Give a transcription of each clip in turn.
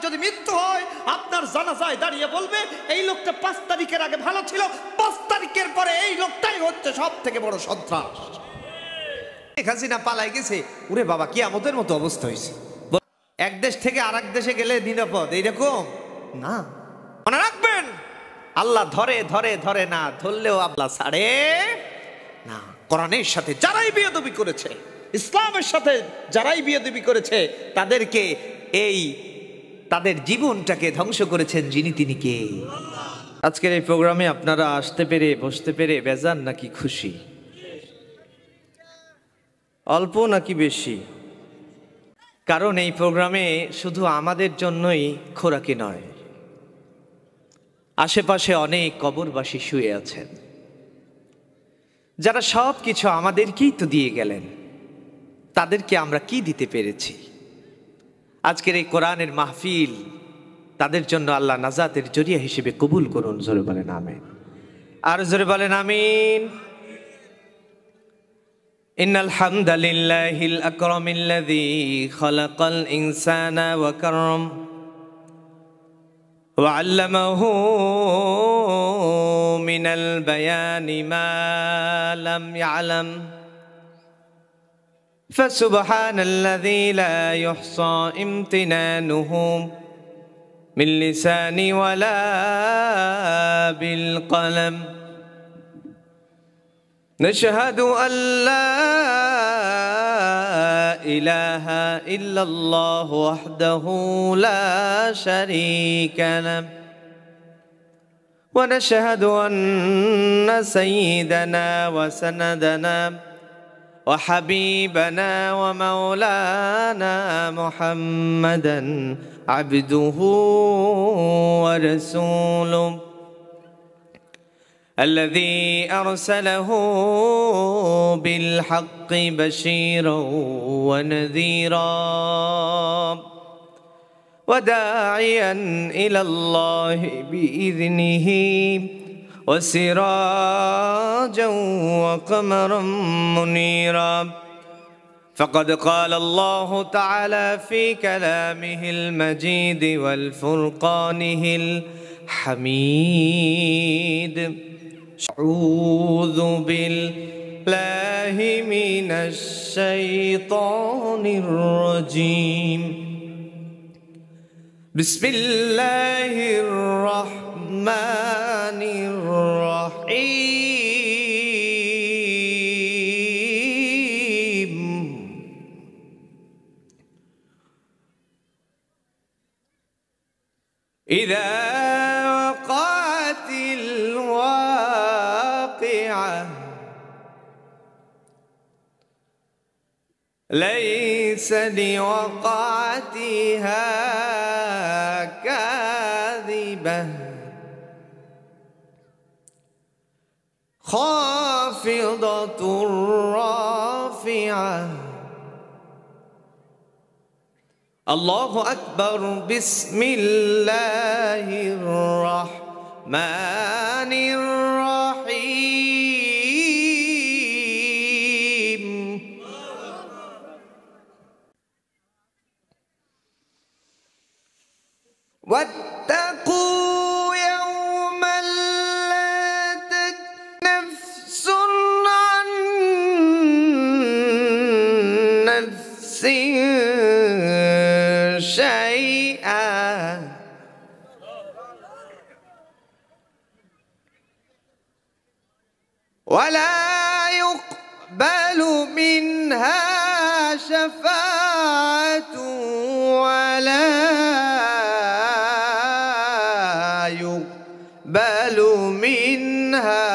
যদি মৃত্যু হয় আপনার জানাজায় দাঁড়িয়ে বলবে এই লোকটা 5 তারিখের আগে ভালো ছিল, 5 তারিখের পরে এই লোকটাই হচ্ছে সব থেকে বড় সন্ত্রাস। হাসিনা পালাই গেছে, ওরে বাবা কিয়ামতের মতো অবস্থা হয়েছে। এক দেশ থেকে আরেক দেশে গেলে নিরাপদ এইরকম না। মনে রাখবেন আল্লাহ ধরে ধরে ধরে না, ধরলেও আল্লাহ ছাড়ে না। কোরআনের সাথে যারাই বেয়াদবি করেছে, ইসলামের সাথে যারাই বেয়াদবি করেছে, তাদেরকে তাদের জীবনটাকে ধ্বংস করেছেন যিনি, তিনি কে? আজকের এই প্রোগ্রামে আপনারা আসতে পেরে বসতে পেরে বেজান নাকি খুশি? অল্প নাকি বেশি? কারণ এই প্রোগ্রামে শুধু আমাদের জন্যই খোরাকি নয়, আশেপাশে অনেক কবরবাসী শুয়ে আছেন যারা সব কিছু আমাদেরকেই তো দিয়ে গেলেন, তাদেরকে আমরা কি দিতে পেরেছি? আজকের এই কোরআনের মাহফিল তাদের জন্য আল্লাহ নাজাতের জরিয়া হিসেবে কবুল করুন। জোরে বলেন আমিন। আর জোরে বলেন আমিন। ইন্নাল হামদালিল্লাহিল আকরামিল্লাযী খালাকাল ইনসানা ওয়া কাররাম ওয়া আল্লামাহু মিনাল বায়ানি মা লাম ইয়ালাম ফাসুবহানাল্লাযী লা ইহসা ইমতিনানুহু মিন লিসানি ওয়ালা বিল কলম نشهد أن لا إله إلا الله وحده لا شريك له ونشهد أن سيدنا وسندنا وحبيبنا ومولانا محمدا عبده ورسوله الذي أرسله بالحق بشيرا ونذيرا وداعيا إلى الله بإذنه وسراجا وقمرا منيرا فقد قال الله تعالى في كلامه المجيد والفرقانه الحميد أعوذ بالله من الشيطان الرجيم بسم الله الرحمن الرحيم إذا وقعت الواقعة ليس لوقعتها كاذبة خافضة رافعة الله أكبر بسم الله الرحمن الرحيم واتقوا يوما لا تجزي نفس عن نفس شيئا ولا يقبل منها شفاعة ولا يقبل منها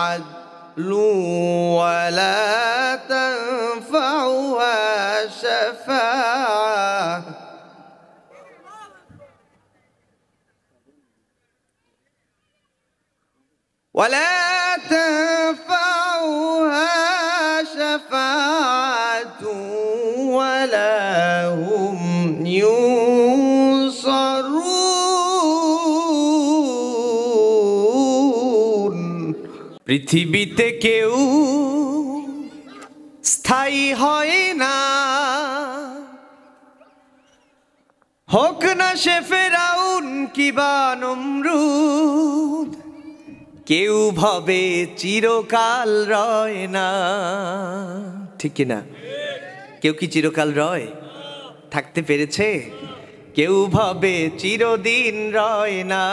عدل ولا تنفعها شفاعة ولا تنفعها شفاعة ولا هم ينصرون পৃথিবীতে কেউ স্থায়ী হয় না, হোক হোক না সে ফেরাউন কিবা নমরুদ, কেউ ভাবে চিরকাল রয় না। ঠিক কিনা? কেউ কি চিরকাল রয়? থাকতে পেরেছে? কেউ ভাবে চিরদিন রয় না।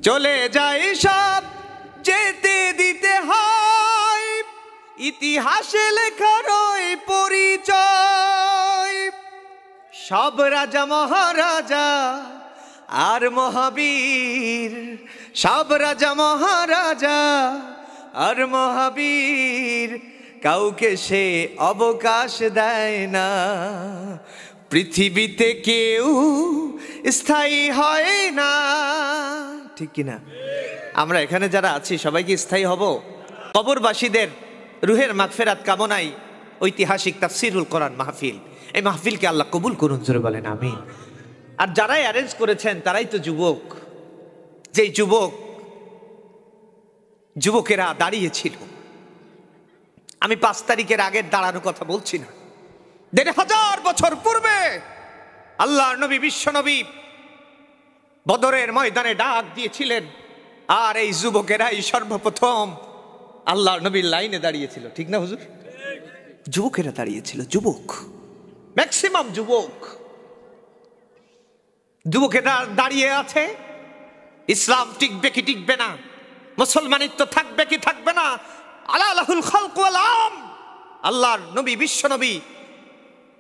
চলে যায় সব, যেতে দিতে হয়, ইতিহাসে লেখা রয় পরিচয়। সব রাজা মহারাজা আর মহাবীর, সব রাজা মহারাজা আর মহাবীর, কাউকে সে অবকাশ দেয় না। পৃথিবীতে কেউ স্থায়ী হয় না। ঠিক কিনা? আমরা এখানে যারা আছি সবাই কি স্থায়ী হব? কবরবাসীদের রুহের মাগফিরাত কামনায় ঐতিহাসিক তাফসিরুল কোরআন মাহফিল, এই মাহফিলকে আল্লাহ কবুল করুন, জোরে বলেন আমিন। আর যারাই অ্যারেঞ্জ করেছেন তারাই তো যুবক। যেই যুবকেরা দাঁড়িয়েছিল, আমি 5 তারিখের আগের দাঁড়ানোর কথা বলছি না, 1500 বছর পূর্বে আল্লাহর নবী বিশ্ব নবী বদরের ময়দানে ডাক দিয়েছিলেন, আর এই যুবকেরাই সর্বপ্রথম আল্লাহর নবীর লাইনে দাঁড়িয়েছিল। ঠিক না হুজুর? যুবকেরা দাঁড়িয়েছিল, যুবক, ম্যাক্সিমাম যুবকেরা দাঁড়িয়ে আছে। ইসলাম টিকবে কি টিকবে না, মুসলমানিত্ব থাকবে কি থাকবে না, আলাহুল খালক ওয়াল আম। আল্লাহর নবী বিশ্ব নবী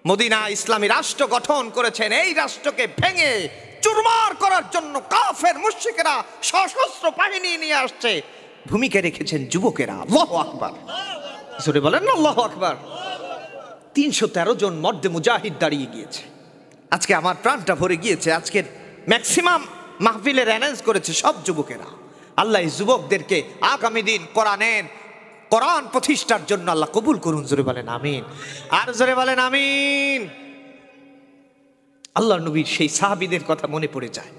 মদিনা ইসলামী রাষ্ট্র গঠন করেছেন। এই রাষ্ট্রকে ভেঙে চুরমার করার জন্য কাফের মুশরিকেরা সশস্ত্র বাহিনী নিয়ে আসছে, ভূমিকা রেখেছেন যুবকেরা। আল্লাহু আকবার, জোরে বলেন না আল্লাহু আকবার। 313 জন মর্দে মুজাহিদ দাঁড়িয়ে গিয়েছে। আজকে আমার প্রাণটা ভরে গিয়েছে। আজকের ম্যাক্সিমাম মাহফিলের অ্যারেঞ্জ করেছে সব যুবকেরা। আল্লাহ এই যুবকদেরকে আগামী দিন কোরআন প্রতিষ্ঠার জন্য আল্লাহ কবুল করুন, জোরে বলেন আমিন। আর জোরে বলেন আমিন। আল্লাহ নবীর সেই সাহাবীদের কথা মনে পড়ে যায়।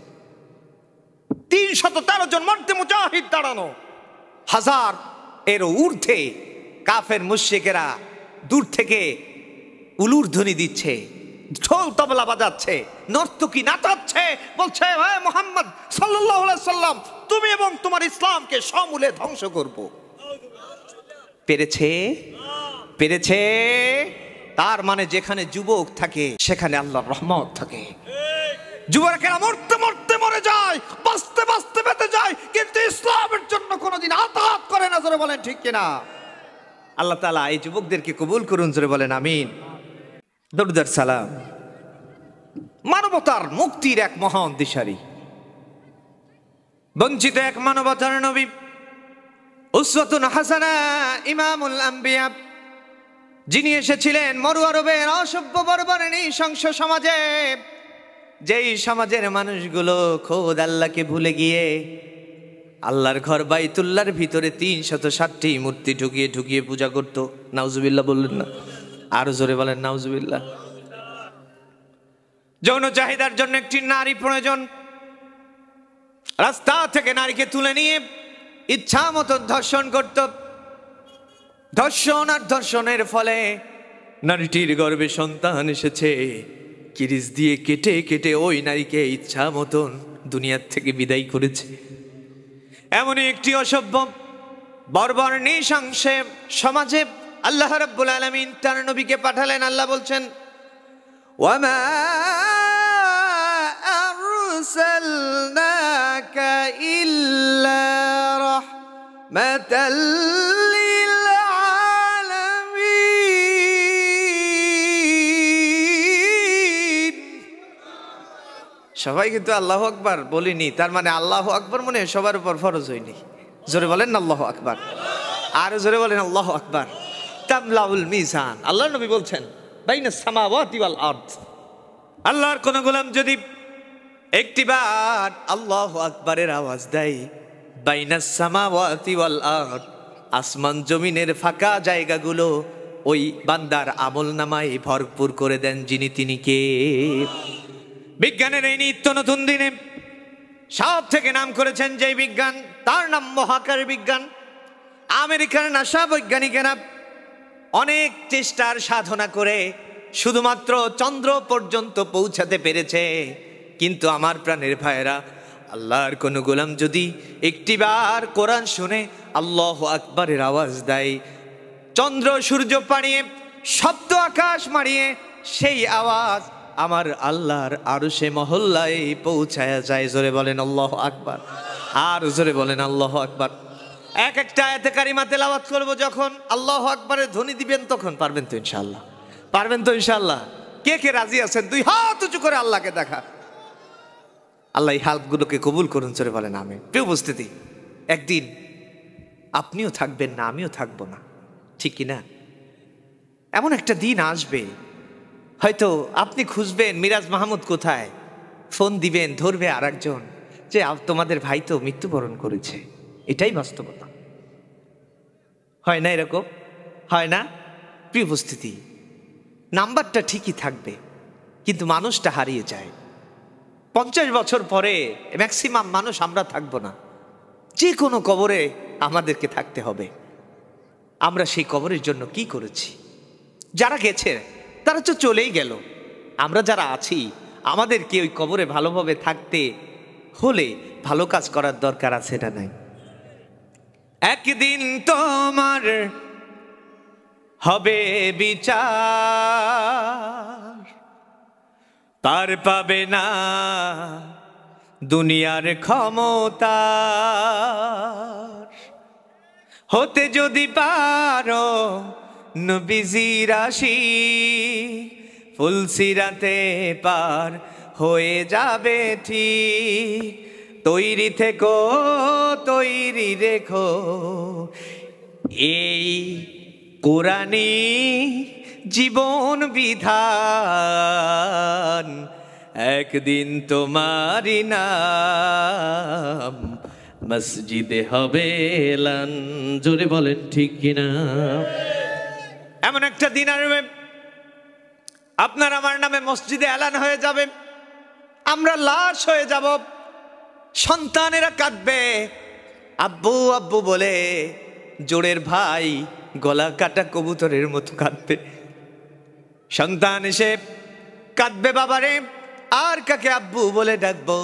313 জন মর্দে মুজাহিদ দাঁড়ানো, 1000 এরও ঊর্ধ্বে কাফের মুশরিকেরা দূর থেকে উলুর ধ্বনি দিচ্ছে, ঢোল তবলা বাজাচ্ছে, নর্তকী নাচাচ্ছে, বলছে হে মুহাম্মদ সাল্লাল্লাহু আলাইহি সাল্লাম, তুমি এবং তোমার ইসলামকে সমূলে ধ্বংস করব। পেরেছে। তার মানে যেখানে যুবক থাকে সেখানে আল্লাহর রহমত থাকে। যুবকেরা মরতে মরতে মরে যায়, বাঁচতে বাঁচতে বেঁচে যায়, কিন্তু ইসলামের জন্য কোনোদিন আতাত করে না, জোরে বলেন ঠিক কিনা? আল্লাহ তাআলা এই যুবকদেরকে কবুল করুন, জোরে বলেন আমিন। দরুদ আর সালাম মানবতার মুক্তির এক মহান দিশারি, বঞ্চিত এক মানবতার নবী, উসওয়াতুন হাসানা, ইমামুল আম্বিয়া, যিনি এসেছিলেন মরু আরবের অসভ্য বর্বর নৃশংস সমাজে, যেই সমাজের মানুষগুলো খোদ আল্লাহকে ভুলে গিয়ে আল্লাহর ঘর বাইতুল্লাহর ভিতরে 360টি মূর্তি ঢুকিয়ে পূজা করত। নাউজুবিল্লাহ বললেন না? আরো জোরে বলেন নাউজুবিল্লাহ। যৌন চাহিদার জন্য একটি নারী প্রয়োজন, রাস্তা থেকে নারীকে তুলে নিয়ে ইচ্ছা মতো ধর্ষণ করত। ধর্ষণ আর ধর্ষণের ফলে নারীটির গর্ভে সন্তান এসেছে, কিরিচ দিয়ে কেটে কেটে ওই নারীকে ইচ্ছা মতন দুনিয়ার থেকে বিদায় করেছে। এমনই একটি অসভ্য বর্বর নৃশংসে সমাজে আল্লাহ রাব্বুল আলামিন তার নবীকে পাঠালেন। আল্লাহ বলছেন, ওয়ামা আরসালনাকা ইল্লা রাহমাতাল লিল আলামিন। সবাই কিন্তু আল্লাহু আকবার বলিনি, তার মানে আল্লাহু আকবার মনে সবার উপর ফরজ হয়নি। জোরে বলেন না আল্লাহু আকবার। আর জোরে বলেন আল্লাহু আকবার। তামলাউল মিজান, আল্লাহর নবী বলছেন, বাইনাস সামাওয়াতি ওয়াল আরদ। আল্লাহর কোন গোলাম যদি একটিবার আল্লাহু আকবারের আওয়াজ দেয়, বাইনাস সামাওয়াতি ওয়াল আরদ, আসমান জমিনের ফাঁকা জায়গাগুলো ওই বান্দার আমলনামায় ভরপুর করে দেন যিনি, তিনি কে? বিজ্ঞানের এই নিত্য নতুন দিনে সব থেকে নাম করেছেন যে বিজ্ঞান, তার নাম মহাকাশ বিজ্ঞান। আমেরিকার নাসা বৈজ্ঞানিকেরা অনেক চেষ্টার সাধনা করে শুধুমাত্র চন্দ্র পর্যন্ত পৌঁছাতে পেরেছে। কিন্তু আমার প্রাণের ভাইয়েরা, আল্লাহর কোন গোলাম যদি একটিবার কোরআন শুনে আল্লাহু আকবারের আওয়াজ দেয়, চন্দ্র সূর্য পাড়িয়ে শব্দ আকাশ মারিয়ে সেই আওয়াজ আমার আল্লাহর আরশে মহল্লায় পৌঁছায়া যায়। জোরে বলেন আল্লাহু আকবার, আর জোরে বলেন আল্লাহু আকবার। এক একটা আয়াতে কারিমা তেলাওয়াত করব, যখন আল্লাহু আকবারের ধ্বনি দিবেন তখন পারবেন তো ইনশাআল্লাহ? পারবেন তো ইনশাআল্লাহ? কে কে রাজি আছেন? দুই হাত উঁচু করে আল্লাহকে দেখা। আল্লাহ এই হাতগুলোকে কবুল করুন, জোরে বলেন আমিন। প্রিয় উপস্থিতি, একদিন আপনিও থাকবেন না, আমিও থাকবো না, ঠিক কিনা? এমন একটা দিন আসবে, হয়তো আপনি খুঁজবেন মিরাজ মাহমুদ কোথায়, ফোন দিবেন, ধরবে আর একজন, যে তোমাদের ভাই তো মৃত্যুবরণ করেছে। এটাই বাস্তবতা, হয় না? এরকম হয় না? প্রিয় উপস্থিতি, নাম্বারটা ঠিকই থাকবে কিন্তু মানুষটা হারিয়ে যায়। 50 বছর পরে ম্যাক্সিমাম মানুষ আমরা থাকবো না, যে কোনো কবরে আমাদেরকে থাকতে হবে। আমরা সেই কবরের জন্য কি করেছি? যারা গেছে তারা তো চলেই গেল, আমরা যারা আছি আমাদেরকে ওই কবরে ভালোভাবে থাকতে হলে ভালো কাজ করার দরকার আছে না নাই? একদিন তোমার হবে বিচার, পার পাবে না দুনিয়ার ক্ষমতা, হতে যদি পারো নবীজির আশিক, ফুলসিরাতে পার হয়ে যাবে ঠিক। তৈরি থেকো, তৈরি রেখো এই কোরআনী জীবন বিধান, একদিন তোমারই নাম মসজিদে হবে এলান। জোরে বলেন ঠিক কিনা? এমন একটা দিন আসবে আপনার আমার নামে মসজিদে এলান হয়ে যাবে, আমরা লাশ হয়ে যাব, সন্তানেরা কাঁদবে আব্বু আব্বু বলে, জোড়ের ভাই গলা কাটা কবুতরের মতো কাঁদবে। সন্তান এসে কাঁদবে, বাবারে আর কাকে আব্বু বলে ডাকবো?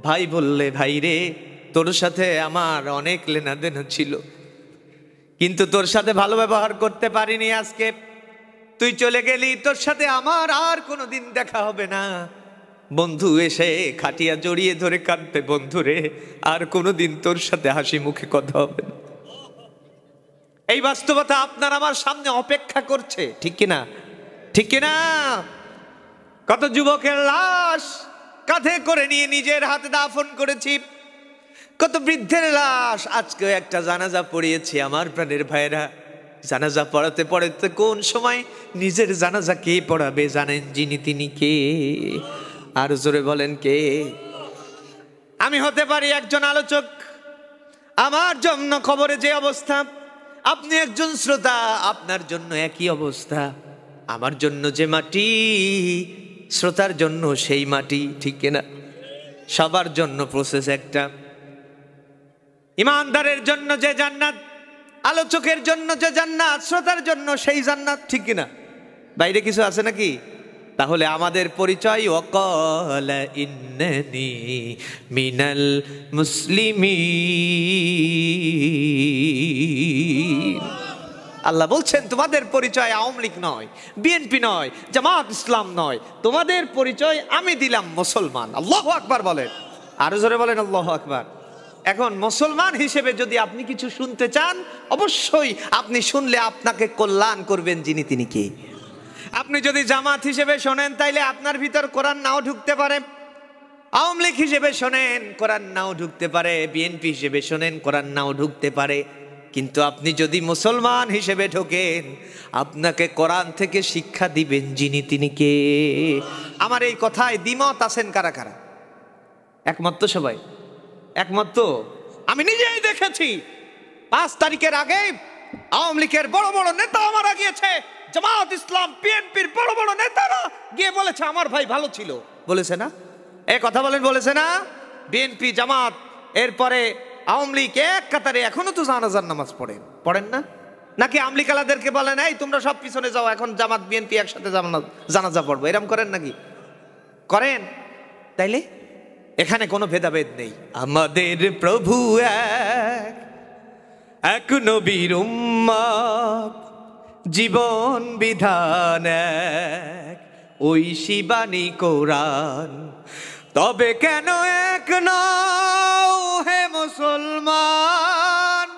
ভাই বললে, ভাই রে তোর সাথে আমার অনেক লেনাদেন ছিল, কিন্তু তোর সাথে ভালো ব্যবহার করতে পারিনি, আজকে তুই চলে গেলি, তোর সাথে আমার আর কোনোদিন দেখা হবে না। বন্ধু এসে খাটিয়া জড়িয়ে ধরে কাঁদবে, বন্ধুরে আর কোনোদিন তোর সাথে হাসি মুখে কথা হবে না। এই বাস্তবতা আপনার আমার সামনে অপেক্ষা করছে, ঠিক কিনা? ঠিক কিনা? কত যুবকের লাশ কাঁধে করে নিয়ে নিজের হাতে দাফন করেছি, কত বৃদ্ধের লাশ আজকে একটা জানাজা পড়িয়েছি। আমার প্রাণের ভাইয়েরা, জানাজা পড়াতে পড়াতে কোন সময় নিজের জানাজা কে পড়াবে জানেন? যিনি তিনি কে? আর জোরে বলেন কে? আমি হতে পারি একজন আলোচক, আমার জন্য খবরে যে অবস্থা, আপনি একজন শ্রোতা, আপনার জন্য একই অবস্থা। আমার জন্য যে মাটি, শ্রোতার জন্য সেই মাটি, ঠিক কিনা? সবার জন্য প্রসেস একটা। ইমানদারের জন্য যে জান্নাত, আলোচকের জন্য যে জান্নাত, শ্রোতার জন্য সেই জান্নাত, ঠিক কিনা? বাইরে কিছু আছে নাকি? তাহলে আমাদের পরিচয় ওয়াকালা ইন্নানি মিনাল মুসলিমিন। আল্লাহ বলছেন তোমাদের পরিচয় আওয়ামী লীগ নয়, বিএনপি নয়, জামাত ইসলাম নয়, তোমাদের পরিচয় আমি দিলাম মুসলমান। আল্লাহু আকবার বলেন, আরো জোরে বলেন আল্লাহু আকবার। এখন মুসলমান হিসেবে যদি আপনি কিছু শুনতে চান, অবশ্যই আপনি শুনলে আপনাকে কল্যাণ করবেন যিনি তিনি কে। আপনি যদি জামাত হিসেবে শোনেন তাইলে আপনার ভিতর কোরআন নাও ঢুকতে পারে, আওয়ামী লীগ হিসেবে শোনেন কোরআন নাও ঢুকতে পারে, বিএনপি হিসেবে শোনেন কোরআন নাও ঢুকতে পারে, কিন্তু আপনি যদি মুসলমান হিসেবে ঢোকেন আপনাকে কোরআন থেকে শিক্ষা দিবেন যিনি তিনি কে। আমার এই কথায় দ্বিমত আছেন কারা কারা? একমত তো সবাই? একমত তো? আমি নিজেই দেখেছি 5 তারিখের আগে আওয়ামী লীগের বড় বড় নেতা মারা গিয়েছে, জামাত ইসলাম বিএনপির বড় বড় নেতারা গিয়ে বলেছে আমার ভাই ভালো ছিল, বলেছে না? এই কথা বলেন, বলেছে না? বিএনপি জামাত এরপরে আওয়ামী লীগ এক কাতারে এখনো তো জানাজার নামাজ পড়েন, পড়েন না? নাকি আমলিকালাদেরকে বলেন এই তোমরা সব পিছনে যাও, এখন জামাত বিএনপি একসাথে জানাজা পড়বো, এরকম করেন নাকি? করেন? তাইলে এখানে কোনো ভেদাভেদ নেই। আমাদের প্রভু এক নবীর উম্মত, জীবন বিধান এক, ওই শিবানী কোরআন। তবে কেন এক নও হে মুসলমান,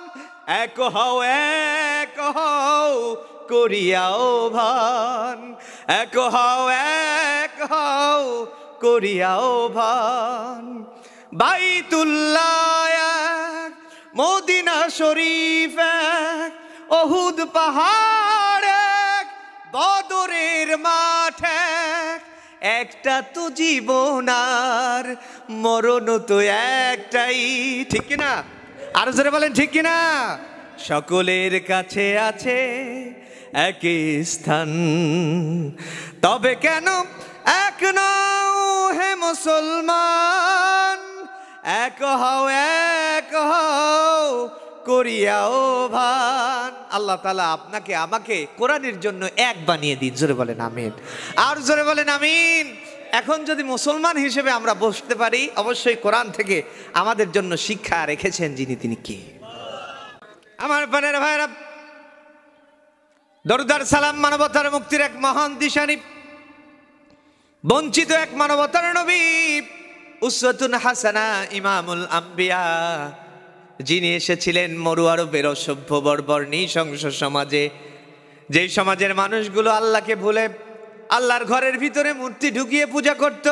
এক হও করিয়াও ভান, এক হও করিয়াও ভান। বাইতুল্লাহ এক, মদিনা শরীফ এক, অহুদ পাহাড় এক, বদরের মাঠ এক, একটা তো জীবন আর মরণ তো একটাই, ঠিক কিনা? আর জোরে বলেন ঠিক কিনা? সকলের কাছে আছে একই স্থান, তবে কেন এক নও হে মুসলমান, এক হও করিয়াও ভান। আল্লাহ তাআলা আপনাকে আমাকে কোরআনের জন্য এক বানিয়ে দিন, জোরে বলেন আমিন। আর জোরে বলেন আমিন। এখন যদি মুসলমান হিসেবে আমরা বসতে পারি, অবশ্যই কোরআন থেকে আমাদের জন্য শিক্ষা রেখেছেন যিনি, তিনি কে? আমার প্রাণের ভাইরা, দরুদার সালাম মানবতার মুক্তির এক মহান দিশানি, বঞ্চিত এক মানবতার নবী, উসওয়াতুন হাসানা, ইমামুল আম্বিয়া, যিনি এসেছিলেন মরু আরবের অসভ্য বর্বর নৃশংস সমাজে, যেই সমাজের মানুষগুলো আল্লাহকে ভুলে আল্লাহর ঘরের ভিতরে মূর্তি ঢুকিয়ে পূজা করত,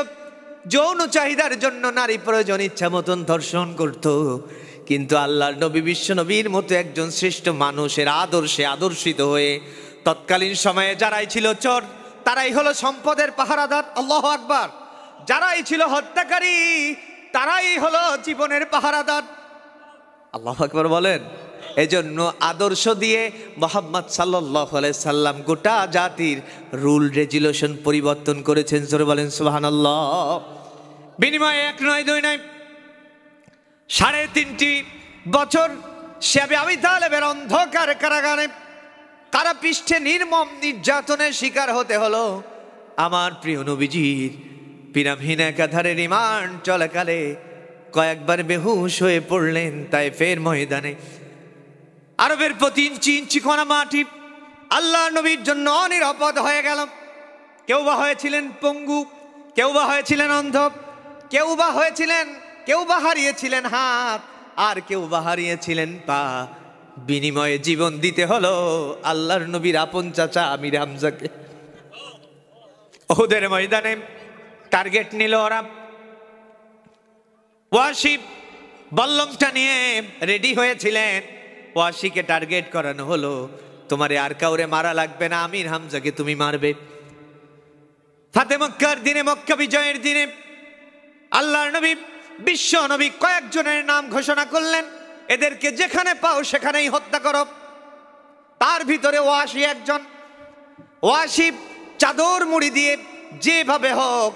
যৌন চাহিদার জন্য নারী প্রয়োজন ইচ্ছা মতন ধর্ষণ করত। কিন্তু আল্লাহর নবী বিশ্ব নবীর মতো একজন শ্রেষ্ঠ মানুষের আদর্শে আদর্শিত হয়ে তৎকালীন সময়ে যারাই ছিল চোর, তারাই হলো সম্পদের পাহারাদার, আল্লাহু আকবার, যারাই ছিল হত্যাকারী, তারাই হলো জীবনের পাহারাদার, আল্লাহু আকবার বলেন। এজন্য আদর্শ দিয়ে মুহাম্মদ সাল্লাল্লাহু আলাইহি সাল্লাম গোটা জাতির রুল রেগুলেশন পরিবর্তন করেছেন, জোরে বলেন সুবহানাল্লাহ। বিনিময়ে এক নয় দুই নয়, 3.5 বছর সে আবু তালেবের অন্ধকার কারাগারে কারা পৃষ্ঠে নির্মম নির্যাতনের শিকার হতে হলো। আমার প্রিয় নবীজির পিরামহীন একাধারে রিমান্ড চলাকালে কয়েকবার বেহুশ হয়ে পড়লেন তায়েফের ময়দানে। আরবের প্রতি ইঞ্চি ইঞ্চি কোনা মাটি আল্লাহ নবীর জন্য অনিরাপদ হয়ে গেল। কেউ বা হয়েছিলেন পঙ্গু, কেউ বা হয়েছিলেন অন্ধ, কেউ বা হারিয়েছিলেন হাত, আর কেউ বা হারিয়েছিলেন পা। বিনিময়ে জীবন দিতে হলো আল্লাহর নবীর আপন চাচা আমির হামজাকে। উহুদের ময়দানে টার্গেট নিল ওরা। ওয়াসি বল্লমটা নিয়ে রেডি হয়েছিলেন, ওয়াসিকে টার্গেট করানো হলো, তোমারে আর কাউরে মারা লাগবে না, আমির হামজাকে তুমি মারবে। ফাতে মক্কার দিনে, মক্কা বিজয়ের দিনে আল্লাহর নবী বিশ্ব নবী কয়েকজনের নাম ঘোষণা করলেন, এদেরকে যেখানে পাও সেখানেই হত্যা করো। তার ভিতরে ওয়াসি একজন। ওয়াসি চাদর মুড়ি দিয়ে যেভাবে হোক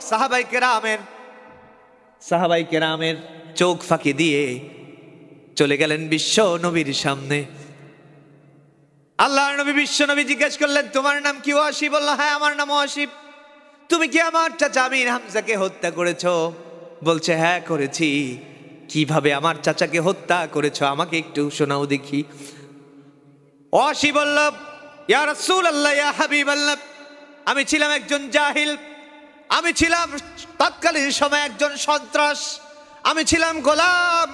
সাহাবাই কেরামের চোখ ফাঁকি দিয়ে চলে গেলেন বিশ্ব নবীর সামনে। আল্লাহর নবী বিশ্ব নবী জিজ্ঞেস করলেন, তোমার নাম কি? ওয়াসি বলল, হ্যাঁ আমার নাম ওয়াসি। তুমি কি আমার চাচা আমির হামজাকে হত্যা করেছো? বলছে, হ্যাঁ করেছি। কিভাবে আমার চাচাকে হত্যা করেছো আমাকে একটু শোনাও দেখি। ওয়াসি বলল, ইয়া রাসূলুল্লাহ, ইয়া হাবিবাল্লাহ, আমি ছিলাম একজন জাহিল, আমি ছিলাম তৎকালীন সময় একজন সন্ত্রাস, আমি ছিলাম গোলাম।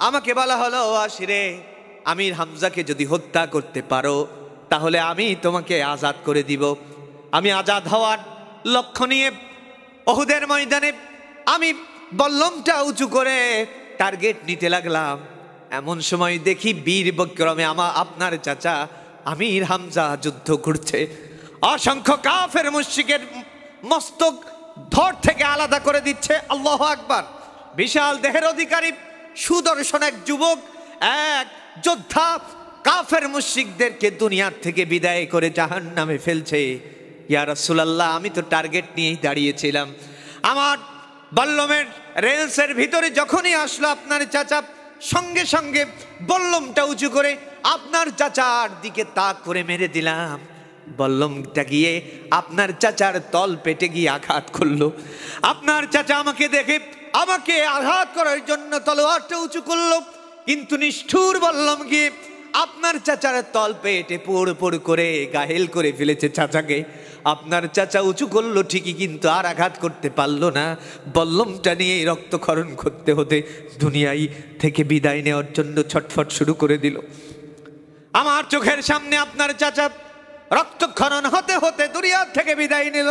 আমাকে বলা হলো, ওয়াসি রে, আমির হামজাকে যদি হত্যা করতে পারো তাহলে আমি তোমাকে আজাদ করে দিব। আমি আজাদ হওয়ার লক্ষ্য নিয়ে উহুদের ময়দানে আমি বল্লমটা উঁচু করে টার্গেট নিতে লাগলাম। এমন সময় দেখি বীর বিক্রমে আপনার চাচা আমির হামজা যুদ্ধ করছে। অসংখ্য কাফের মুশরিকের মস্তক ধর থেকে আলাদা করে দিচ্ছে। আল্লাহু আকবার। বিশাল দেহের অধিকারী সুদর্শন এক যুবক, এক যোদ্ধা কাফের মুশরিকদেরকে দুনিয়ার থেকে বিদায় করে জাহান্নামে ফেলছে। ইয়া রাসূলুল্লাহ, আমি তো টার্গেট নিয়েই দাঁড়িয়েছিলাম। আমার বল্লমের রেলসের ভিতরে যখনই আসলো আপনার চাচা সঙ্গে সঙ্গে বল্লমটা উঁচু করে আপনার চাচার দিকে তাক করে মেরে দিলাম। বল্লমটা গিয়ে আপনার চাচার তল পেটে গিয়ে আঘাত করলো। আপনার চাচা আমাকে দেখে আমাকে আঘাত করার জন্য তলোয়ারটা উঁচু করলো, কিন্তু নিষ্ঠুর বল্লম গিয়ে আপনার চাচার তল পেটে পোড় পোড় করে গাহেল করে ফেলেছে চাচাকে। আপনার চাচা উঁচু করলো ঠিকই, কিন্তু আর আঘাত করতে পারলো না। বল্লমটা নিয়ে রক্তক্ষরণ করতে হতে দুনিয়ায় থেকে বিদায় নেওয়ার জন্য ছটফট শুরু করে দিল। আমার চোখের সামনে আপনার চাচা রক্তক্ষরণ হতে হতে দুনিয়া থেকে বিদায় নিল।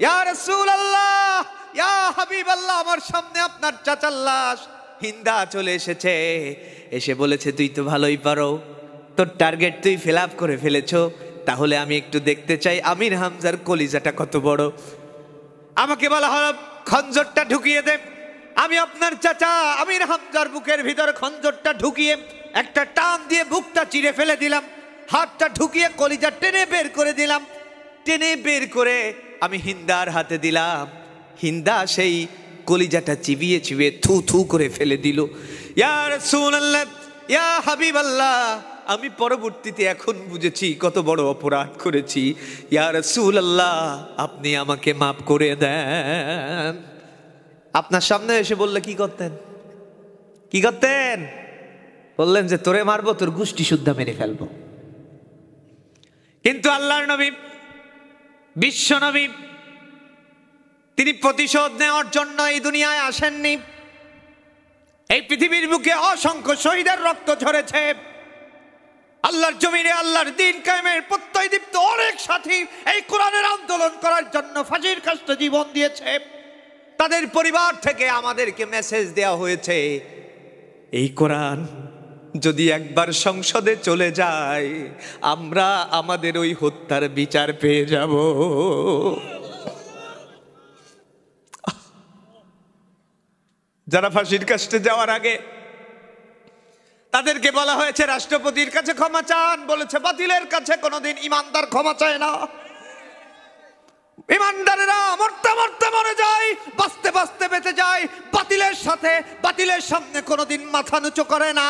ইয়া রাসূলুল্লাহ, ইয়া হাবিবাল্লাহ, আমার সামনে আপনার চাচার লাশ। হিন্দা চলে এসেছে, এসে বলেছে তুই তো ভালোই পারো, তোর টার্গেট তুই ফিল আপ করে ফেলেছো, তাহলে আমি একটু দেখতে চাই আমির হামজার কলিজাটা কত বড়। আমাকে বলা হলো খঞ্জরটা ঢুকিয়ে দে। আমি আপনার চাচা আমির হামজার বুকের ভিতর খঞ্জরটা ঢুকিয়ে একটা টান দিয়ে বুকটা চিরে ফেলে দিলাম। হাতটা ঢুকিয়ে কলিজা টেনে বের করে দিলাম। টেনে বের করে আমি হিন্দার হাতে দিলাম। হিন্দা সেই কলিজাটা চিবিয়ে চিবিয়ে থু থু করে ফেলে দিল। ইয়া রাসূলুল্লাহ, ইয়া হাবিবাল্লাহ, আমি পরবর্তীতে এখন বুঝেছি কত বড় অপরাধ করেছি। ইয়া রাসূলুল্লাহ, আপনি আমাকে মাফ করে দেন। আপনার সামনে এসে বললে কি করতেন? কি করতেন? বললেন যে তোরে মারবো, তোর গোষ্ঠী শুদ্ধা মেরে ফেলবো। কিন্তু আল্লাহর নবী, বিশ্ব নবী, তিনি প্রতিশোধ নেওয়ার জন্য এই দুনিয়ায় আসেননি। এই পৃথিবীর বুকে অসংখ্য শহীদের রক্ত ঝরেছে। আল্লাহর জমিনে আল্লাহর দ্বীন কায়েমের প্রত্যয় দীপ্ত অনেক সাথী এই কোরআনের আন্দোলন করার জন্য ফাঁসির কাস্টে জীবন দিয়েছে। তাদের পরিবার থেকে আমাদেরকে মেসেজ দেওয়া হয়েছে, এই কোরআন যদি একবার সংসদে চলে যায় আমরা আমাদের ওই হত্যার বিচার পেয়ে যাব। যারা ফাঁসির কাস্টে যাওয়ার আগে তাদেরকে বলা হয়েছে রাষ্ট্রপতির কাছে ক্ষমা চান, বলেছে বাতিলের কাছে কোনোদিন ইমানদার ক্ষমা চায় না। ইমানদারেরা মরতে মরতে মরে যায়, বাঁচতে বাঁচতে বেঁচে যায়, বাতিলের সাথে বাতিলের সামনে কোনোদিন মাথা নিচু করে না।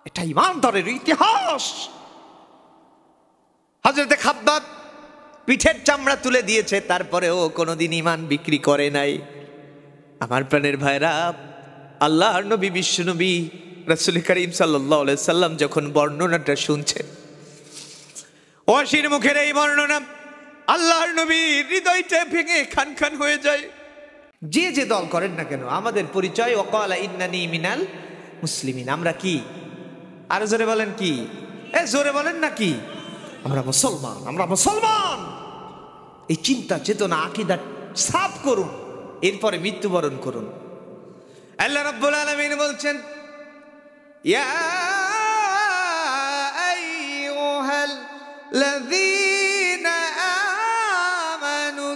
এটা ইমানদারের ইতিহাস। হযরতে খাব্বাব পিঠের চামড়া তুলে দিয়েছে, তারপরেও কোনোদিন ইমান বিক্রি করে নাই। আমার প্রাণের ভাইরা, আল্লাহর নবী বিশ্ব নবী রাসূল করিম সাল্লাল্লাহু আলাইহি সাল্লাম যখন বর্ণনাটা শুনছেন, ওয়াসির মুখের এই বর্ণনা আল্লাহর নবীর হৃদয়টা ভেঙে খান খান হয়ে যায়। যে যে দল করেন না কেন, আমাদের পরিচয় ওয়াকালা ইন্নানি মিনাল মুসলিমিন। আমরা কি? আরো জোরে বলেন কি? জোরে বলেন না কি? আমরা মুসলমান, আমরা মুসলমান। এই চিন্তা চেতনা আকীদা সাফ করুন, এরপরে মৃত্যুবরণ করুন। আল্লাহ রাব্বুল আলামিন বলছেন, ইয়া আইয়ুহাল্লাযীনা আমানু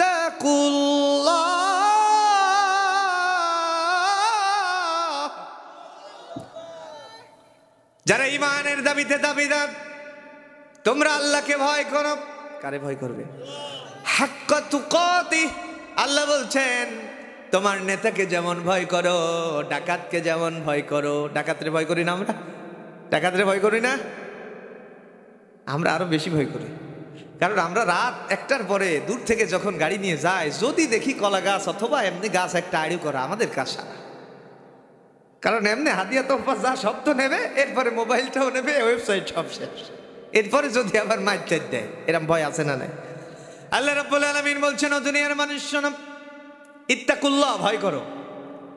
তাকুল্লাহ। যারা ঈমানের দাবিতে দাবিদার, তোমরা আল্লাহকে ভয় করো। কারে ভয় করবে? হাক্কা তুকাতিহ। আল্লাহ বলছেন তোমার নেতাকে যেমন ভয় করো, ডাকাতকে যেমন ভয় করো। ডাকাতরে ভয় করি না আমরা? ডাকাতরে ভয় করি না? আমরা আরো বেশি ভয় করি, কারণ আমরা রাত 1টার পরে দূর থেকে যখন গাড়ি নিয়ে যায়, যদি দেখি কলা গাছ অথবা এমনি গাছ একটা আড়ু করা, আমাদের কাছে, কারণ এমনি হাদিয়া তোফা যা শব্দ নেবে, এরপরে মোবাইলটাও নেবে, ওয়েবসাইট সব শেষ। এরপরে যদি আবার মাইক দেয়, এরকম ভয় আছে না নাই? আল্লাহ রাব্বুল আলামিন বলছেন, ও দুনিয়ার মানুষ শোনো, ইত্তাকুল্লাহ, ভয় করো।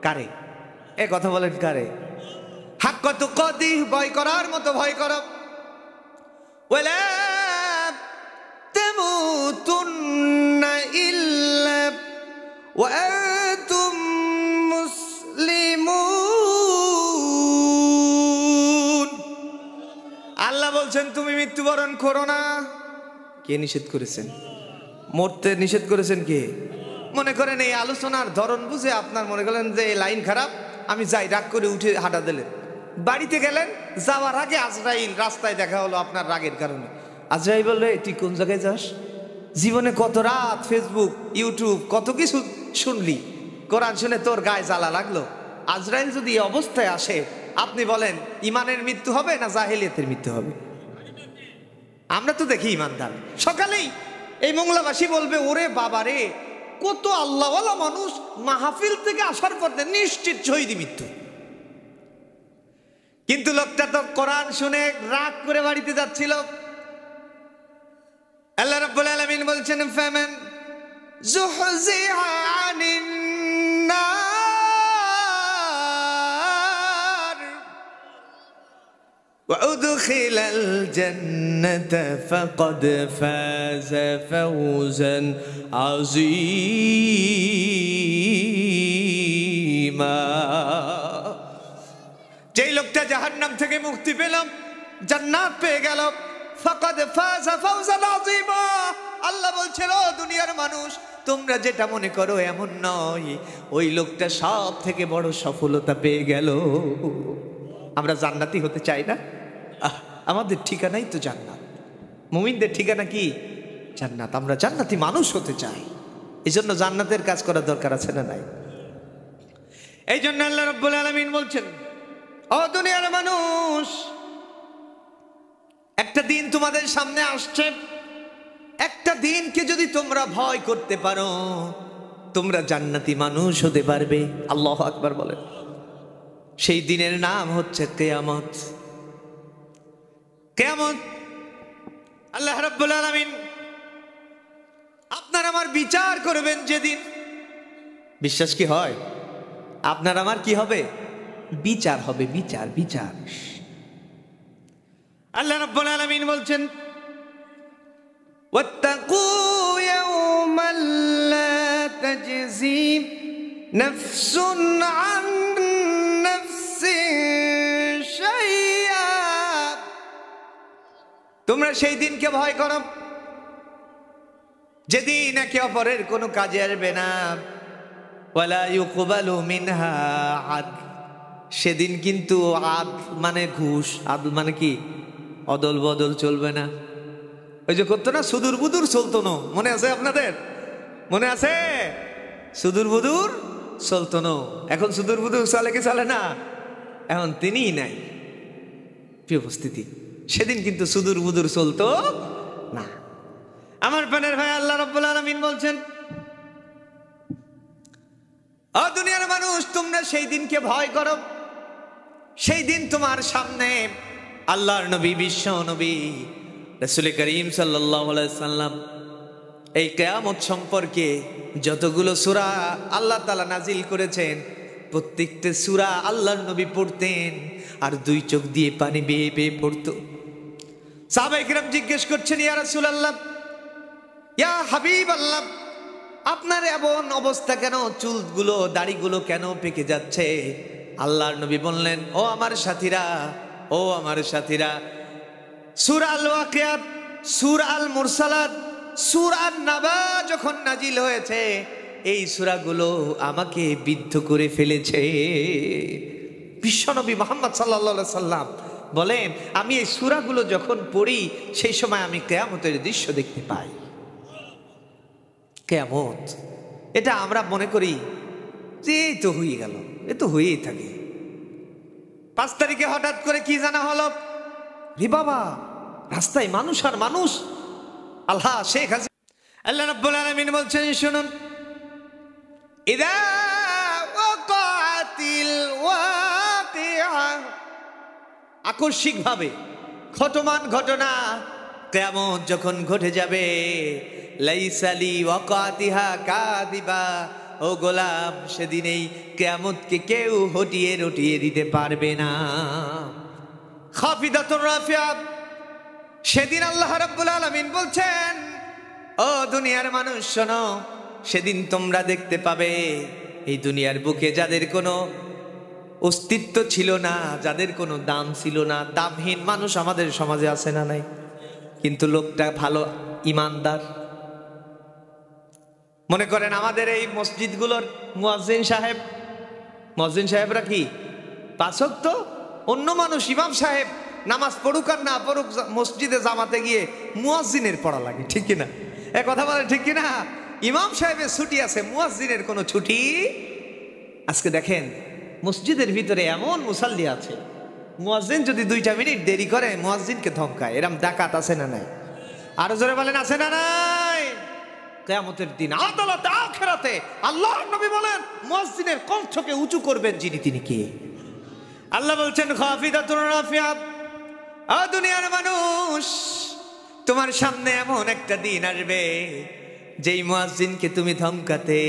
কারে? এ কথা বলেন কারে? হাক্কা তুকাতিহ, ভয় করার মতো ভয় করো। ওয়ালা তামুতুন্না ইল্লা ওয়া আনতুম মুসলিমুন। আল্লাহ বলছেন তুমি মৃত্যুবরণ করো না। কে নিষেধ করেছেন? মরতে নিষেধ করেছেন কে? মনে করেন এই আলোচনার ধরন বুঝে আপনার মনে করেন যে এই লাইন খারাপ, আমি যাই, রাগ করে উঠে হাঁটা দিলেন, বাড়িতে গেলেন, যাওয়ার আগে আজরাইল রাস্তায় দেখা হলো আপনার রাগের কারণে। আজরাইল বললে তুই কোন জায়গায় যাস? জীবনে কত রাত ফেসবুক ইউটিউব কত কিছু শুনলি, কোরআন শুনে তোর গায়ে জ্বালা লাগলো, আজরাইল যদি এই অবস্থায় আসে, আপনি বলেন ইমানের মৃত্যু হবে না জাহেলিয়াতের মৃত্যু হবে? আমরা তো দেখি ইমানদার সকালেই এই মোংলাবাসী বলবে, ওরে বাবা রে, কত আল্লাহওয়ালা মানুষ মাহফিল থেকে আসার পর নিশ্চিত শহীদ মৃত্যু। কিন্তু লোকটা তো কোরআন শুনে রাগ করে বাড়িতে যাচ্ছিল। আল্লাহ রাব্বুল আলামিন বলছেন, ফামান যুহজিহা আনিন নার ওয়া উদখিলাল জান্নাতা ফাকাদ ফাযা ফাওজান আযীমা। যেই লোকটা জাহান্নাম থেকে মুক্তি পেল, জান্নাত পেয়ে গেল, ফাকাদ ফাযা ফাওজান আযীমা। আল্লাহ বলছেন, ও দুনিয়ার মানুষ, তোমরা যেটা মনে করো এমন নয়, ওই লোকটা সব থেকে বড় সফলতা পেয়ে গেল। আমরা জান্নাতি হতে চাই না? আমাদের ঠিকানাই তো জান্নাত। মুমিনদের ঠিকানা কি? জান্নাত। আমরা জান্নাতি মানুষ হতে চাই, এই জন্য জান্নাতের কাজ করার দরকার আছে না নাই? এই জন্য আল্লাহ রাব্বুল আলামিন বলছেন, ও দুনিয়ার মানুষ, একটা দিন তোমাদের সামনে আসছে, একটা দিনকে যদি তোমরা ভয় করতে পারো, তোমরা জান্নাতি মানুষ হতে পারবে। আল্লাহু আকবার বলেন। সেই দিনের নাম হচ্ছে কিয়ামত। কিয়ামত আল্লাহ রাব্বুল আলামিন আপনার আমার বিচার করবেন যেদিন। বিশ্বাস কি হয়? আপনার আমার কি হবে? বিচার হবে, বিচার বিচার। আল্লাহ রাব্বুল আলামিন বলছেন, ওয়াত্তাকু ইয়াওমান লা তাজজি নাফসুন আন নাফসিন শাইআ। তোমরা সেই দিনকে ভয় করো যেদিন একে অপরের কোনো কাজে আসবে না। ওয়ালা ইউকবালু মিনহা আদল। সেদিন কিন্তু আদল মানে ঘুষ, আদল মানে কি? অদল বদল চলবে না। ওই যে করতো না, সুদূর বুদুর চলতো না, মনে আছে আপনাদের? মনে আছে? সুদূর বুদুর চলতো না। এখন সুদূর বুদুর চলে কি চলে না? এখন তিনিই নাই। প্রিয় উপস্থিতি, সেদিন কিন্তু সুদূর বুদুর চলতো না। আমার প্রাণের ভাই, আল্লাহ রাব্বুল আলামিন বলছেন, ও দুনিয়ার মানুষ, তোমরা সেই দিনকে ভয় করো। সেই দিন তোমার সামনে আল্লাহর নবী, বিশ্ব নবী রাসূল করিম সাল্লাল্লাহু আলাইহি সাল্লাম এই কিয়ামত সম্পর্কে যতগুলো সূরা আল্লাহ তাআলা নাজিল করেছেন, প্রত্যেকটা সূরা আল্লাহর নবী পড়তেন আর দুই চোখ দিয়ে পানি বেয়ে বেয়ে পড়তো। সাহাবায়ে কিরাম জিজ্ঞেস করছেন, ইয়া রাসূলুল্লাহ, ইয়া হাবিবাল্লাহ, আপনার এমন অবস্থা কেন? চুলগুলো, দাড়িগুলো কেন পেকে যাচ্ছে? আল্লাহর নবী বললেন, ও আমার সাথীরা, ও আমার সাথীরা, সূরা আল ওয়াকিয়াত, সূরা আল মুরসালাত, সূরা আন-নাবা যখন নাজিল হয়েছে, এই সূরাগুলো আমাকে বিদ্ধ করে ফেলেছে। বিশ্বনবী মুহাম্মদ সাল্লাল্লাহু আলাইহি সাল্লাম বলেন, আমি এই সূরাগুলো যখন পড়ি, সেই সময় আমি কিয়ামতের দৃশ্য দেখতে পাই। কিয়ামত এটা আমরা মনে করি যে এই তো হয়ে গেল, এ তো হয়েই থাকে। 5 তারিখে হঠাৎ করে কি জানা হলো, রে বাবা, রাস্তায় মানুষ আর মানুষ। আল্লাহ শেখ হাসিনা, আল্লাহ রাব্বুল আলামিন বলছেন, শুনুন, ইদা ওয়াকাতিল ওয়াকিআ, আকস্মিকভাবে ঘটমান ঘটনা কিয়ামত যখন ঘটে যাবে, লাইসালি ওয়াকাতিহা কাযিবা, ও গোলাম, সেদিন এই কিয়ামতকে কেউ হটিয়ে রটিয়ে দিতে পারবে না। খাফিদাতুর রাফিয়া, সেদিন আল্লাহ রাব্বুল আলামিন বলছেন, ও দুনিয়ার মানুষ শোনো, সেদিন তোমরা দেখতে পাবে এই দুনিয়ার বুকে যাদের কোনো অস্তিত্ব ছিল না, যাদের কোনো দাম ছিল না, দামহীন মানুষ আমাদের সমাজে আছে না নাই? কিন্তু লোকটা ভালো ইমানদার। মনে করেন আমাদের এই মসজিদগুলোর মুয়াজ্জিন সাহেব, মুয়াজ্জিন সাহেবরা কি 5 ওয়াক্ত, অন্য মানুষ ইমাম সাহেব নামাজ পড়ুক আর না পড়ুক, মসজিদে জামাতে গিয়ে মুয়াজ্জিনের পড়া লাগে, ঠিক কিনা? এ কথা বলে ঠিক কিনা? ইমাম সাহেবের ছুটি আছে, মুয়াজ্জিনের কোনো ছুটি। আজকে দেখেন মসজিদের ভিতরে এমন মুসাল্লি আছে, মুয়াজ্জিন যদি 2টা মিনিট দেরি করে মুয়াজ্জিনকে ধমকায়। এরম ডাকাত আছে না নাই? আরো জোরে বলেন আছে না নাই? কিয়ামতের দিন আদালতে আখিরাতে আল্লাহর নবী বলেন মুয়াজ্জিনের কণ্ঠকে উঁচু করবেন যিনি, তিনি কে? আল্লাহ বলছেন খাফিদাতুন রাফিয়া। দুনিয়ার মানুষ, তোমার সামনে এমন একটা দিন আসবে যেই মুয়াজ্জিনকে তুমি ধমকাতে,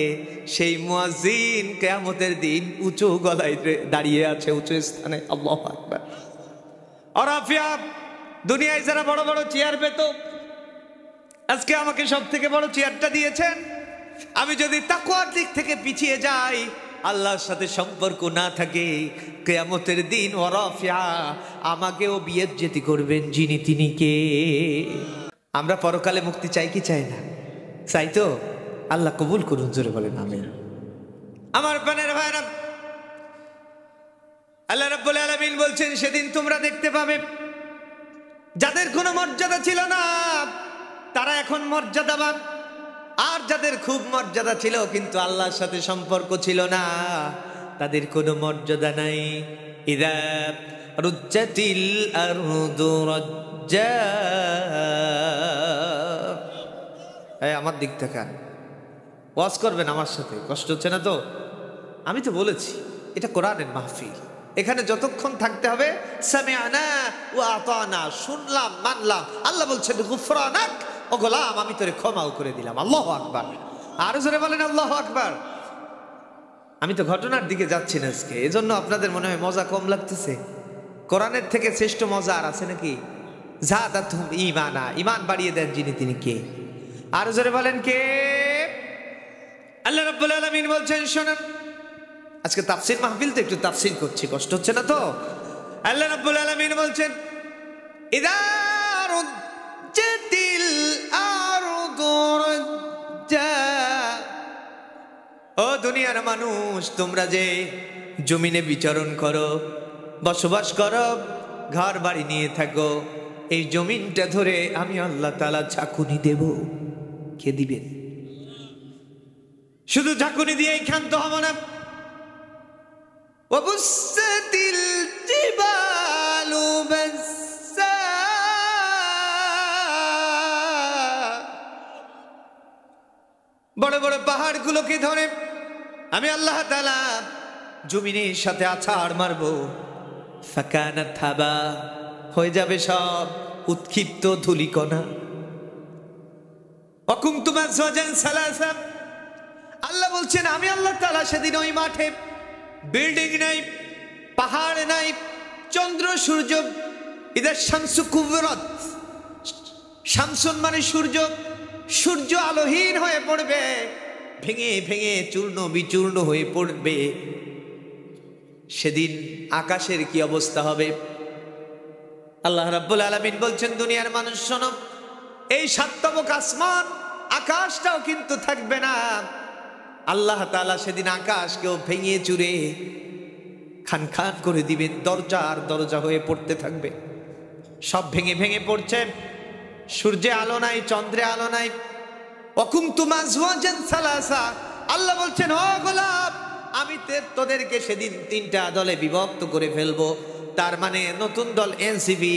সেই মুয়াজ্জিন কিয়ামতের দিন উঁচু গলায় দাঁড়িয়ে আছে, উঁচু স্থানে। আল্লাহু আকবার। রাফিয়া, দুনিয়ায় যারা বড় বড় চেয়ার পেত, আজকে আমাকে সব থেকে বড় চেয়ারটা দিয়েছেন। আমি যদি তাকওয়ার দিক থেকে পিছিয়ে যাই, আল্লাহর সাথে সম্পর্ক না থাকে, কিয়ামতের দিন ওয়ারাফিয়া আমাকেও বেইজ্জতি করবেন যিনি, তিনি কে? আমরা পরকালে মুক্তি চাই কি চাই না? চাই তো? আল্লাহ কবুল করুন, জোরে বলেন আমিন। আমার প্রাণের ভাইরা, আল্লাহ রাব্বুল আলামিন বলছেন সেদিন তোমরা দেখতে পাবে যাদের কোনো মর্যাদা ছিল না তারা এখন মর্যাদাবান, আর যাদের খুব মর্যাদা ছিল কিন্তু আল্লাহর সাথে সম্পর্ক ছিল না তাদের কোনো মর্যাদা নাই। ইযা রুজ্জাতিল আরদু রাজ্জা। এই আমার দিক থেকে ওয়াজ করবেন আমার সাথে, কষ্ট হচ্ছে না তো? আমি তো বলেছি এটা কোরআনের মাহফিল, এখানে যতক্ষণ থাকতে হবে সামিআনা ওয়া আতানা, শুনলাম মানলাম। আল্লাহ বলছেন গুফরানাক, ও গোলাম আমি তোরে ক্ষমাও করে দিলাম। আল্লাহু আকবার। আরো জোরে বলেন আল্লাহু আকবার। আমি তো ঘটনার দিকে যাচ্ছি না আজকে, এজন্য আপনাদের মনে হয় মজা কম লাগতেছে। কোরআনের থেকে শ্রেষ্ঠ মজা আর আছে নাকি? যাদাতুহুম ঈমানা, ঈমান বাড়িয়ে দেন যিনি, তিনি কে? আরো জোরে বলেন কে? আল্লাহ রাব্বুল আলামিন বলছেন শুনুন, আজকে তাফসীর মাহফিল তো একটু তাফসীর করছি, কষ্ট হচ্ছে না তো? আল্লাহ রাব্বুল আলামিন বলছেন ইযা রুজ্জাতিল আরদু রাজ্জা। ও দুনিয়ার মানুষ, তোমরা যে জমিনে বিচরণ করো, বসবাস করো, ঘর বাড়ি নিয়ে থাকো, এই জমিনটা ধরে আমি আল্লাহ তাআলা ঝাঁকুনি দেব। কে দিবেন? শুধু ঝাঁকুনি দিয়েই ক্ষান্ত হব না। ওয়াবুসাতিল জিবালু বাসসা, বড় বড় পাহাড়গুলোকে ধরে আমি আল্লাহ তাআলা জমিনের সাথে আছাড় মারবো। ফাকানাত হাবা, হয়ে যাবে সব উৎক্ষিপ্ত ধূলিকণা। ওয়াকুনতুম আযওয়াজান সালাসা, আল্লাহ বলছেন আমি আল্লাহ তাআলা সেদিন ওই মাঠে বিল্ডিং নাই, পাহাড় নাই, চন্দ্র সূর্য, ইদা শামসু কুবরাত, শামসুন মানে সূর্য, সূর্য আলোহীন হয়ে পড়বে, ভেঙে ভেঙে চূর্ণ বিচূর্ণ হয়ে পড়বে। সেদিন আকাশের কি অবস্থা হবে? আল্লাহ রাব্বুল আলামিন বলছেন দুনিয়ার মানুষ শোনো, এই সাতবক আসমান আকাশটাও কিন্তু থাকবে না। আল্লাহ তাআলা সেদিন আকাশকেও ভেঙে চুরে খান খান করে দিবেন, দরজা আর দরজা হয়ে পড়তে থাকবে। সব ভেঙে ভেঙে পড়ছে, সূর্যে আলো নাই, চন্দ্রে আলো নাই। ওয়াকুনতুম আযওয়াজান সালাসা, আল্লাহ বলছেন ও গোলাম আমি তোদেরকে সেদিন 3টা দলে বিভক্ত করে ফেলবো। তার মানে নতুন দল এনসিপি,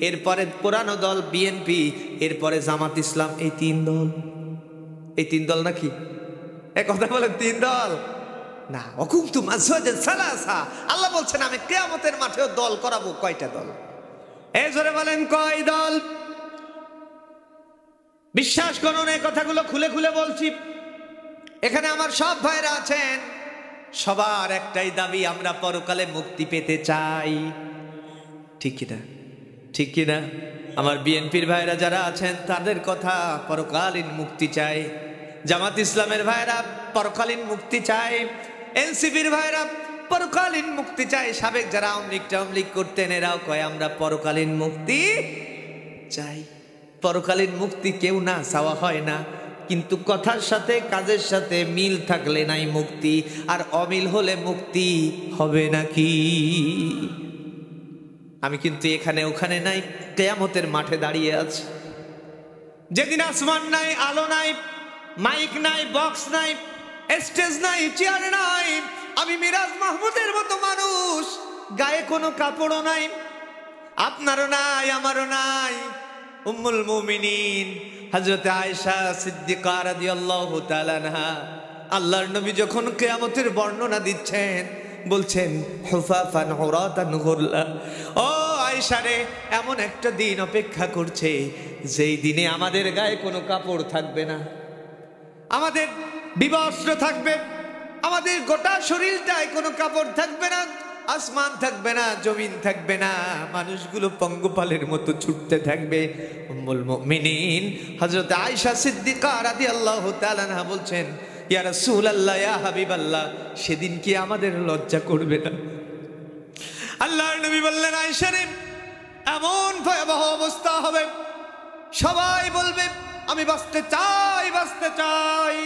এরপরে পুরানো দল বিএনপি, এরপরে জামাত ইসলাম, এই 3 দল। এই 3 দল নাকি? এক কথা বলেন 3 দল না। ওয়াকুনতুম আযওয়াজান সালাসা, আল্লাহ বলছেন আমি কিয়ামতের মাঠেও দল করাবো। কয়টা দল? এই জোরে বলেন কয় দল? বিশ্বাস করুন এই কথাগুলো খুলে খুলে বলছি। এখানে আমার সব ভাইরা আছেন, সবার একটাই দাবি, আমরা পরকালে মুক্তি পেতে চাই। ঠিক কিনা? ঠিক কিনা? আমার বিএনপির ভাইরা যারা আছেন তাদের কথা পরকালীন মুক্তি চাই, জামাত ইসলামের ভাইরা পরকালীন মুক্তি চাই, এনসিপির ভাইরা পরকালীন মুক্তি চাই, সাবেক যারা আওয়ামী লীগ করতেন এরাও কয় আমরা পরকালীন মুক্তি চাই। পরকালীন মুক্তি কেউ না চাওয়া হয় না, কিন্তু কথার সাথে কাজের সাথে মিল থাকলে নাই মুক্তি, আর অমিল হলে মুক্তি হবে নাকি? আমি কিন্তু এখানে ওখানে নাই, কিয়ামতের মাঠে দাঁড়িয়ে আছি। যেদিন আসমান নাই, আলো নাই, মাইক নাই, বক্স নাই, স্টেজ নাই, চেয়ার নাই, আমি মিরাজ মাহমুদের মতো মানুষ, গায়ে কোনো কাপড়ও নাই, আপনারও নাই আমারও নাই। উম্মুল মুমিনিন হযরত আয়েশা সিদ্দিকা রাদিয়াল্লাহু তাআলা আনহা, আল্লাহর নবী যখন কিয়ামতের বর্ণনা দিচ্ছেন বলছেন হুফাফান উরাতান গুরলা, ও আয়েশা রে, এমন একটা দিন অপেক্ষা করছে যেই দিনে আমাদের গায়ে কোনো কাপড় থাকবে না, আমাদের বিবস্ত্র থাকবে, আমাদের গোটা শরীরটায় কোনো কাপড় থাকবে না, আসমান থাকবে না, জমিন থাকবে না, মানুষগুলো পঙ্গপালের মতো ছুটতে থাকবে। উম্মুল মুমিনিন হযরত আয়েশা সিদ্দিকা রাদিয়াল্লাহু তাআলা আনহা বলছেন, ইয়া রাসূলুল্লাহ, ইয়া হাবিবাল্লাহ, সেদিন কি আমাদের লজ্জা করবে না? আল্লাহর নবী বললেন, আয়েশা রে, এমন ভয়াবহ অবস্থা হবে, সবাই বলবে আমি বাঁচতে চাই, বাঁচতে চাই।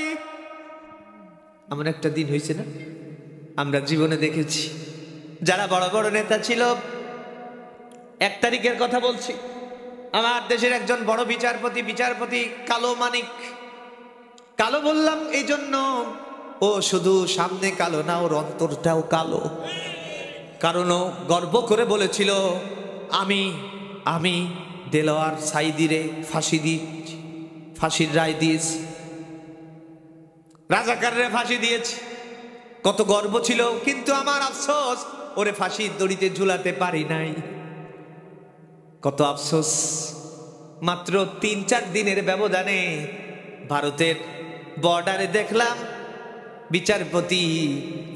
এমন একটা দিন হয়েছে না, আমরা জীবনে দেখেছি। যারা বড় বড় নেতা ছিল, 1 তারিখের কথা বলছি, আমার দেশের একজন বড় বিচারপতি কালো মানিক। কালো বললাম এই জন্য, ও শুধু সামনে কালো না, ওর অন্তরটাও কালো। কারণ ও গর্ব করে বলেছিল, আমি দেলোয়ার সাইদিরে ফাঁসির রায় দিয়েছি, রাজাকাররে ফাঁসি দিয়েছি। কত গর্ব ছিল, কিন্তু আমার আফসোস, ওরে ফাঁসির দড়িতে ঝুলাতে পারি নাই। কত আফসোস, মাত্র 3-4 দিনের ব্যবধানে ভারতের বর্ডারে দেখলাম বিচারপতি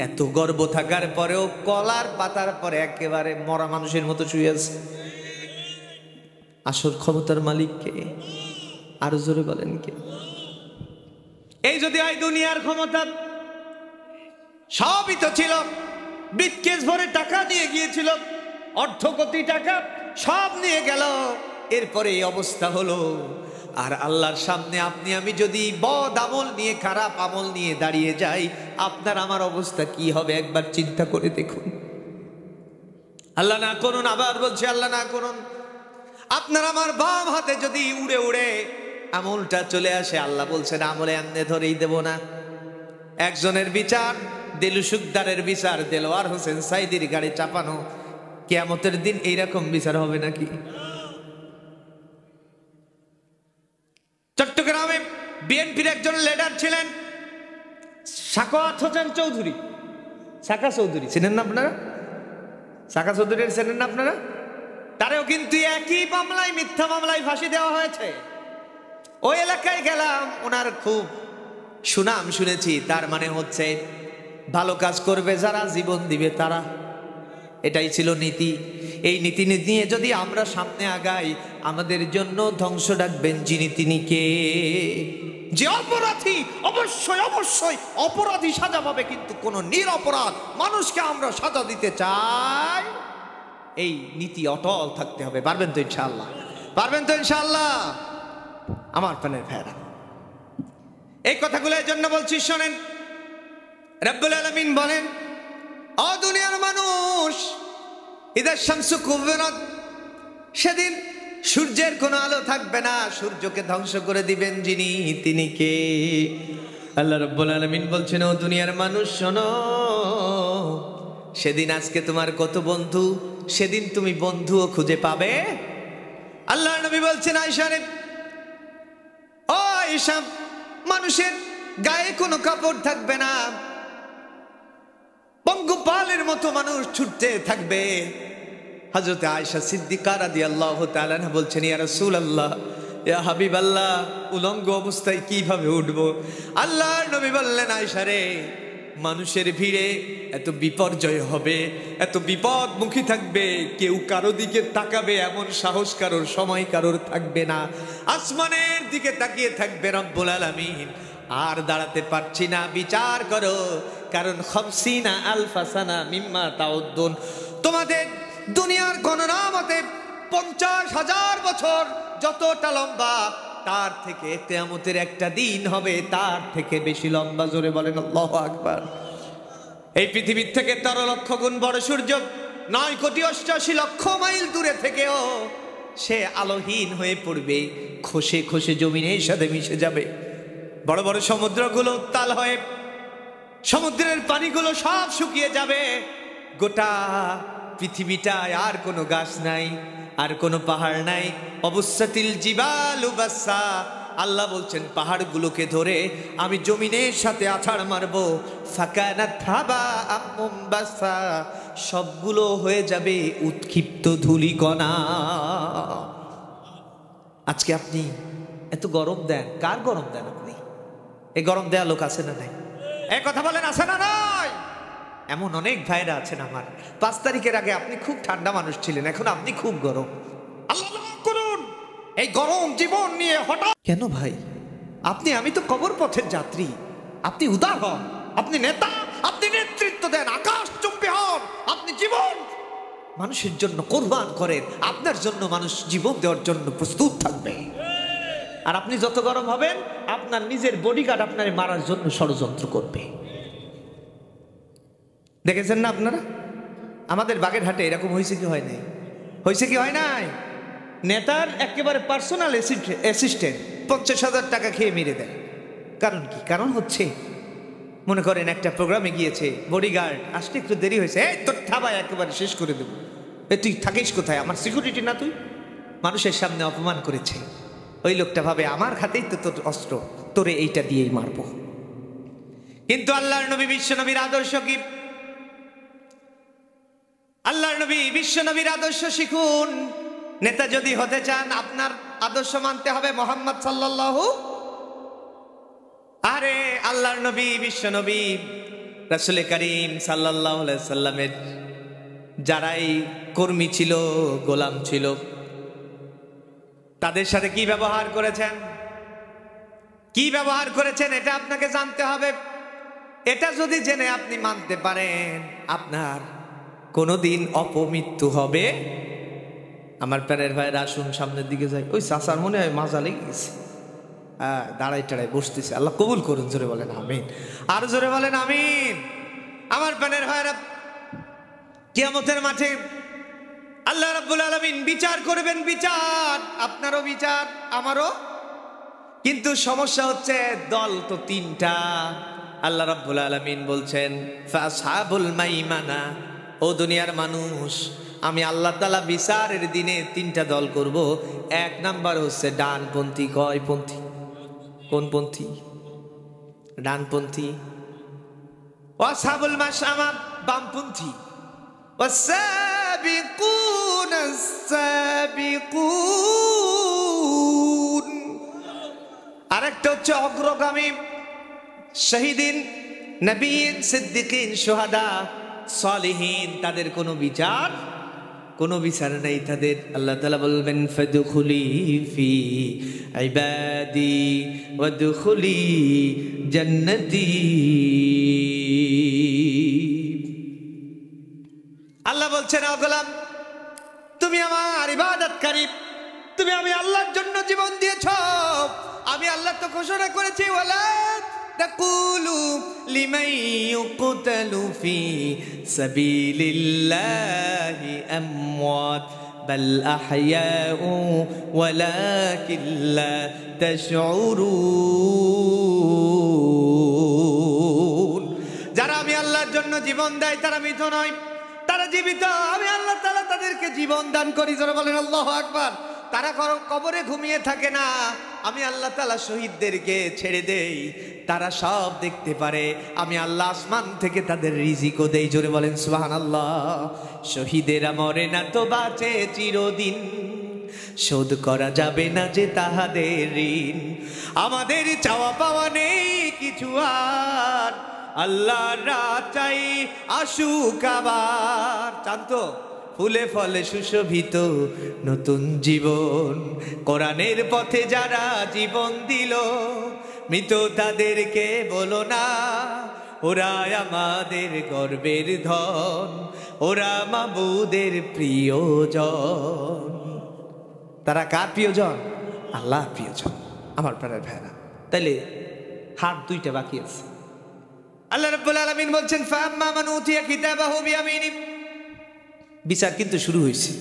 এত গর্ব থাকার পরেও কলার পাতার পরে একেবারে মরা মানুষের মতো শুয়ে আছে। আসল ক্ষমতার মালিক কে? আরো জোরে বলেন কে? এই যদি হয় দুনিয়ার ক্ষমতা, সবই তো ছিল, ব্রিফকেস ভরে টাকা নিয়ে গিয়েছিল, অর্ধ কোটি টাকা সব নিয়ে গেল, এরপরে এই অবস্থা হলো। আর আল্লাহর সামনে আপনি আমি যদি বদ আমল নিয়ে, খারাপ আমল নিয়ে দাঁড়িয়ে যাই, আপনার আমার অবস্থা কি হবে একবার চিন্তা করে দেখুন। আল্লাহ না করুন, আবার বলছে আল্লাহ না করুন, আপনার আমার বাম হাতে যদি উড়ে উড়ে আমলটা চলে আসে, আল্লাহ বলছেন আমলে এমনি ধরেই দেব না। একজনের বিচার, দেলু সুকদারের বিচার, দেলোয়ার হোসেন সাইদির গাড়ি চাপানো, কিয়ামতের দিন এইরকম বিচার হবে নাকি? চট্টগ্রামে বিএনপির একজন লিডার ছিলেন সাখাওয়াত হোসেন চৌধুরী, সাকা চৌধুরী, চিনেন না আপনারা? সাকা চৌধুরী চেনেন না আপনারা? তারেও কিন্তু একই মামলায়, মিথ্যা মামলায় ফাঁসি দেওয়া হয়েছে। ওই এলাকায় গেলাম, ওনার খুব সুনাম শুনেছি। তার মানে হচ্ছে ভালো কাজ করবে যারা, জীবন দিবে তারা, এটাই ছিল নীতি। এই নীতি নিয়ে যদি আমরা সামনে আগাই, আমাদের জন্য ধ্বংস ডাকবেন যিনি, তিনি কে? যে অপরাধী, অবশ্যই অবশ্যই অপরাধী সাজা পাবে, কিন্তু কোন নিরপরাধ মানুষকে আমরা সাজা দিতে চাই। এই নীতি অটল থাকতে হবে। পারবেন তো ইনশাআল্লাহ? পারবেন তো ইনশাআল্লাহ? আমার প্রাণের ভাইরা, এই কথাগুলো এই জন্য বলছি, শোনেন। রব্বুল আলামিন বলেন, ও দুনিয়ার মানুষ, ইদা শামসু কুবিরাত, সেদিন সূর্যের কোনো আলো থাকবে না, সূর্যকে ধ্বংস করে দিবেন যিনি, তিনি কে? আল্লাহ রব্বুল আলামিন বলছেন, ও দুনিয়ার মানুষ শোনো, সেদিন আজকে তোমার কত বন্ধু, সেদিন তুমি বন্ধুও খুঁজে পাবে। আল্লাহ নবী বলছেন, আয়েশা রে, ও আয়েশা, মানুষের গায়ে কোনো কাপড় থাকবে না, পঙ্গপালের মতো মানুষ ছুটতে থাকবে। হযরত আয়েশা সিদ্দিকা রাদিয়াল্লাহু তাআলা আনহা বলছেন, ইয়া রাসূলুল্লাহ, ইয়া হাবিবাল্লাহ, উলঙ্গ অবস্থায় কিভাবে উঠবো? আল্লাহর নবী বললেন, আয়েশা রে, মানুষের ভিড়ে এত বিপর্যয় হবে, এত বিপদমুখী থাকবে, কেউ কারো দিকে তাকাবে এমন সাহস কারোর, সময় কারোর থাকবে না। আসমানের দিকে তাকিয়ে থাকবে রব্বুল আলামিন, আর দাঁড়াতে পারছি না, বিচার করো, কারণ 50 আলফা সানা মিম্মা তাউদ্দুন, তোমাদের দুনিয়ার গণনা মতে 50,000 বছর যতটা লম্বা, তার থেকে কিয়ামতের একটা দিন হবে তার থেকে বেশি লম্বা। জোরে বলেন আল্লাহু আকবার। এই পৃথিবীর থেকে 13 লক্ষ গুণ বড় সূর্য 9,88,00,000 মাইল দূরে থেকেও সে আলোহীন হয়ে পড়বে, খসে খসে জমিনের সাথে মিশে যাবে। বড় বড় সমুদ্রগুলো উত্তাল হয়ে সমুদ্রের পানিগুলো সব শুকিয়ে যাবে, গোটা পৃথিবীটায় আর কোনো গাছ নাই, আর কোনো পাহাড় নাই। অবস্থাতিল জিবালু বাসা, আল্লাহ বলছেন পাহাড়গুলোকে ধরে আমি জমিনের সাথে আছাড় মারবো। ফাকানাত হাবাআম মুনবাসা, সবগুলো হয়ে যাবে উৎক্ষিপ্ত ধূলিকণা। আজকে আপনি এত গরম দেন, কার গরম দেন আপনি? এই গরম দেয়া লোক আছে না নাই? এই কথা বলেন, আছে না নাই? এমন অনেক ভাইরা আছেন আমার। 5 তারিখের আগে আপনি খুব ঠান্ডা মানুষ ছিলেন, এখন আপনি খুব গরম। আল্লাহ করুন এই গরম জীবন নিয়ে হঠাৎ কেন ভাই? আমি তো কবর পথের যাত্রী, আপনি উদার হন, আপনি নেতা, আপনি নেতৃত্ব দেন, আকাশচুম্বী হন, আপনি জীবন মানুষের জন্য কোরবান করেন, আপনার জন্য মানুষ জীবন দেওয়ার জন্য প্রস্তুত থাকবে। আর আপনি যত গরম হবেন, আপনার নিজের বডিগার্ড আপনার মারার জন্য ষড়যন্ত্র করবে। দেখেছেন না আপনারা? আমাদের বাগেরহাটে এরকম হয়েছে কি হয় নাই? হয়েছে কি হয় নাই? নেতার একেবারে পার্সোনাল অ্যাসিস্ট্যান্ট 50,000 টাকা খেয়ে মেরে দেয়। কারণ কি? কারণ হচ্ছে মনে করেন একটা প্রোগ্রামে গিয়েছে, বডিগার্ড আসতে একটু দেরি হয়েছে, এই তোর থাবায় একেবারে শেষ করে দেবো, তুই থাকিস কোথায়, আমার সিকিউরিটি না তুই? মানুষের সামনে অপমান করেছে। ওই লোকটা ভাবে আমার হাতেই তো তোর অস্ত্র, তোরে এইটা দিয়েই মারবো। কিন্তু আল্লাহর নবী বিশ্ব নবীর আদর্শ কি? আল্লাহর নবী বিশ্ব নবীর আদর্শ শিখুন। নেতা যদি হতে চান, আপনার আদর্শ মানতে হবে মুহাম্মদ সাল্লাল্লাহু। আরে আল্লাহর নবী বিশ্ব নবী রাসূল করিম সাল্লাল্লাহু আলাইহি সাল্লামের যারাই কর্মী ছিল, গোলাম ছিল, তাদের সাথে কি ব্যবহার করেছেন, কি ব্যবহার করেছেন, এটা আপনাকে জানতে হবে। এটা যদি জেনে আপনি মানতে পারেন, আপনার কোনোদিন অপমৃত্যু হবে। আমার প্যারের ভাইরা আসুন, সামনের দিকে যাই। ওই চাচার মনে হয় মাজা লেগে গেছে, দাঁড়াই টাড়াই বসতেছে। আল্লাহ কবুল করুন, জোরে বলেন আমিন, আর জোরে বলেন আমিন। আমার প্যারের ভাইরা, কিয়ামতের মাঠে আল্লাহ রাব্বুল আলামিন বিচার করবেন, বিচার, আপনারও বিচার, আমারও। কিন্তু সমস্যা হচ্ছে দল তো 3টা। আল্লাহ রাব্বুল আলামিন বলছেন ফাসহাবুল মাইমানা, ও দুনিয়ার মানুষ, আমি আল্লাহ তাআলা বিচারের দিনে 3টা দল করব। 1 নাম্বার হচ্ছে ডানপন্থী। কয়পন্থী? কোন পন্থী? ডানপন্থী। ওয়াসহাবুল মাশআমা, বামপন্থী। والسابقون السابقون, আরেকটা হচ্ছে অগ্রগামী, শহীদিন, নবীন, সিদ্দিকিন, শুহাদা, সালিহিন। তাদের কোনো বিচার নেই তাদের। আল্লাহ তাআলা বলবেন ফাদখুলি ফি ইবাদি ওয়াদখুলি জান্নাতি। আল্লাহ বলছেন, ও গোলাম, তুমি আমার ইবাদতকারী, তুমি আমি আল্লাহর জন্য জীবন দিয়েছো। আমি আল্লাহ তো ঘোষণা করেছি, ওয়ালা তাকুলু লিমান ইউকতালু ফি সাবিলিল্লাহি আমওয়াত বাল আহইয়াউ ওয়ালাকিন লা তাশউরুন। যারা আমি আল্লাহর জন্য জীবন দেয় তারা মৃত নয়, তারা জীবিত। আমি আল্লাহ তাআলা তাদেরকে জীবন দান করি। যারা বলেন আল্লাহু আকবার। তারা কবরে ঘুমিয়ে থাকে না, আমি আল্লাহ তাআলা শহীদদেরকে ছেড়ে দেই, তারা সব দেখতে পারে। আমি আল্লাহ আসমান থেকে তাদের রিজিকও দেই। জোরে বলেন সুবহানাল্লাহ। শহীদেরা মরে না তো বাঁচে চিরদিন, শোধ করা যাবে না যে তাহাদের ঋণ। আমাদের চাওয়া পাওয়া নেই কিছু আর, আল্লাহর রাত চাই আসুক আবার। জানতো ফুলে ফলে সুশোভিত নতুন জীবন, কোরআনের পথে যারা জীবন দিল, মৃত তাদেরকে বলো না, ওরা আমাদের গর্বের ধন, ওরা মাবুদের প্রিয়জন। তারা কার প্রিয়জন? আল্লাহর প্রিয়জন। আমার প্রাণের ভাইরা, তাইলে হাত 2টা বাকি আছে। আল্লাহ রাব্বুল আলামিন বলছেন ফাআম্মা মান উতিয়া কিতাবাহু বিয়ামিনি। বিচার কিন্তু শুরু হয়েছে,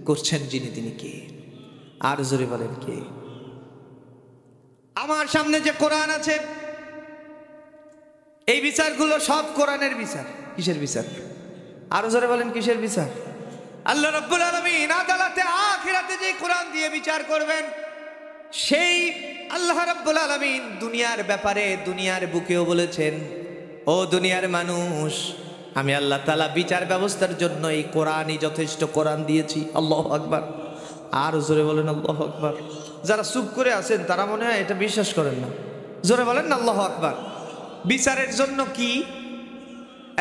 করছেন যিনি তিনি কে? আর জোরে বলেন কে? আমার সামনে যে কোরআন আছে, এই বিচারগুলো সব কোরআনের বিচার। কিসের বিচার? আরো জোরে বলেন, কিসের বিচার? আল্লাহ রাব্বুল আলামিন আদালতে আখিরাতে যে কোরআন দিয়ে বিচার করবেন, সেই আল্লাহ রাব্বুল আলামিন দুনিয়ার ব্যাপারে দুনিয়ার বুকেও বলেছেন, ও দুনিয়ার মানুষ, আমি আল্লাহ তাআলা বিচার ব্যবস্থার জন্য এই কোরআনই যথেষ্ট, কোরআন দিয়েছি। আল্লাহু আকবার। আর জোরে বলেন আল্লাহু আকবার। যারা চুপ করে আছেন তারা মনে হয় এটা বিশ্বাস করেন না। জোরে বলেন না আল্লাহু আকবার। বিচারের জন্য কি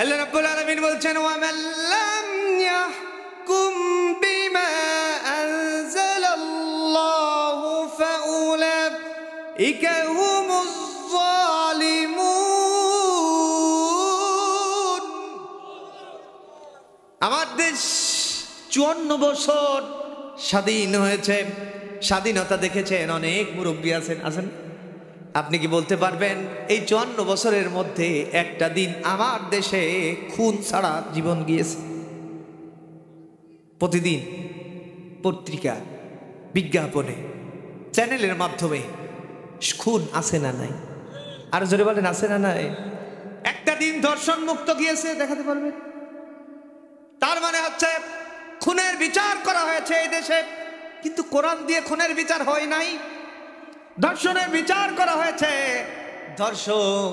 আল্লাহ রাব্বুল আলামিন বলছেন, ওয়া মান লাম ইয়াহকুম বিমা আনজালাল্লাহু ফাউলাইকা হুমুজ যালিমুন। আমার দেশ 54 বছর স্বাধীন হয়েছে, স্বাধীনতা দেখেছেন, অনেক মুরব্বী আছেন। আপনি কি বলতে পারবেন এই 54 বছরের মধ্যে একটা দিন আমার দেশে খুন ছাড়া জীবন গিয়েছে? প্রতিদিন পত্রিকা, বিজ্ঞাপনে, চ্যানেলের মাধ্যমে খুন আছে না নাই? আর জোরে বলেন, আছে না নাই? একটা দিন ধর্ষণ মুক্ত গিয়েছে দেখাতে পারবেন? তার মানে হচ্ছে খুনের বিচার করা হয়েছে এই দেশে, কিন্তু কোরআন দিয়ে খুনের বিচার হয় নাই। ধর্ষণের বিচার করা হয়েছে। ধর্ষক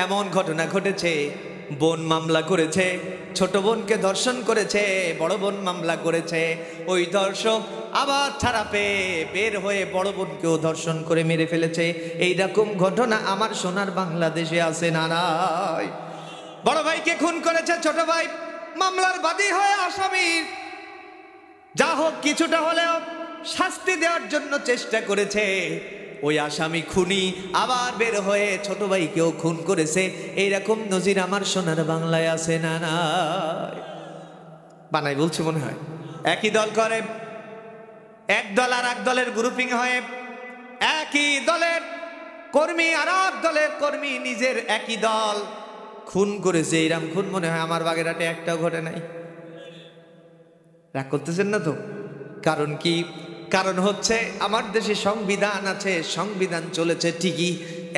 এমন ঘটনা ঘটেছে, বোন মামলা করেছে, ছোট বোনকে ধর্ষণ করেছে, বড় বোন মামলা করেছে। ওই ধর্ষক আবার ছাড়া পেয়ে বের হয়ে বড় বোনকেও ধর্ষণ করে মেরে ফেলেছে। এইরকম ঘটনা আমার সোনার বাংলাদেশে আছে না নাই? বড় ভাইকে খুন করেছে ছোট ভাই, মামলার বাদী হয়ে আসামির যা হোক কিছুটা হলেও শাস্তি দেওয়ার জন্য চেষ্টা করেছে। ওই আসামি খুনি আবার বের হয়ে ছোট ভাইকেও খুন করেছে। এইরকম নজির আমার সোনার বাংলায় আছে না নাই? বানাই বলছে মনে হয়। একই দল করে, এক দল আর এক দলের গ্রুপিং হয়ে, একই দলের কর্মী আর এক দলের কর্মী নিজের একই দল খুন করেছে। এইরকম খুন মনে হয় আমার বাগেরহাটে একটাও ঘটে নাই। রাগ করতেছেন না তো? কারণ কি? কারণ হচ্ছে আমার দেশে সংবিধান আছে, সংবিধান চলেছে ঠিকই,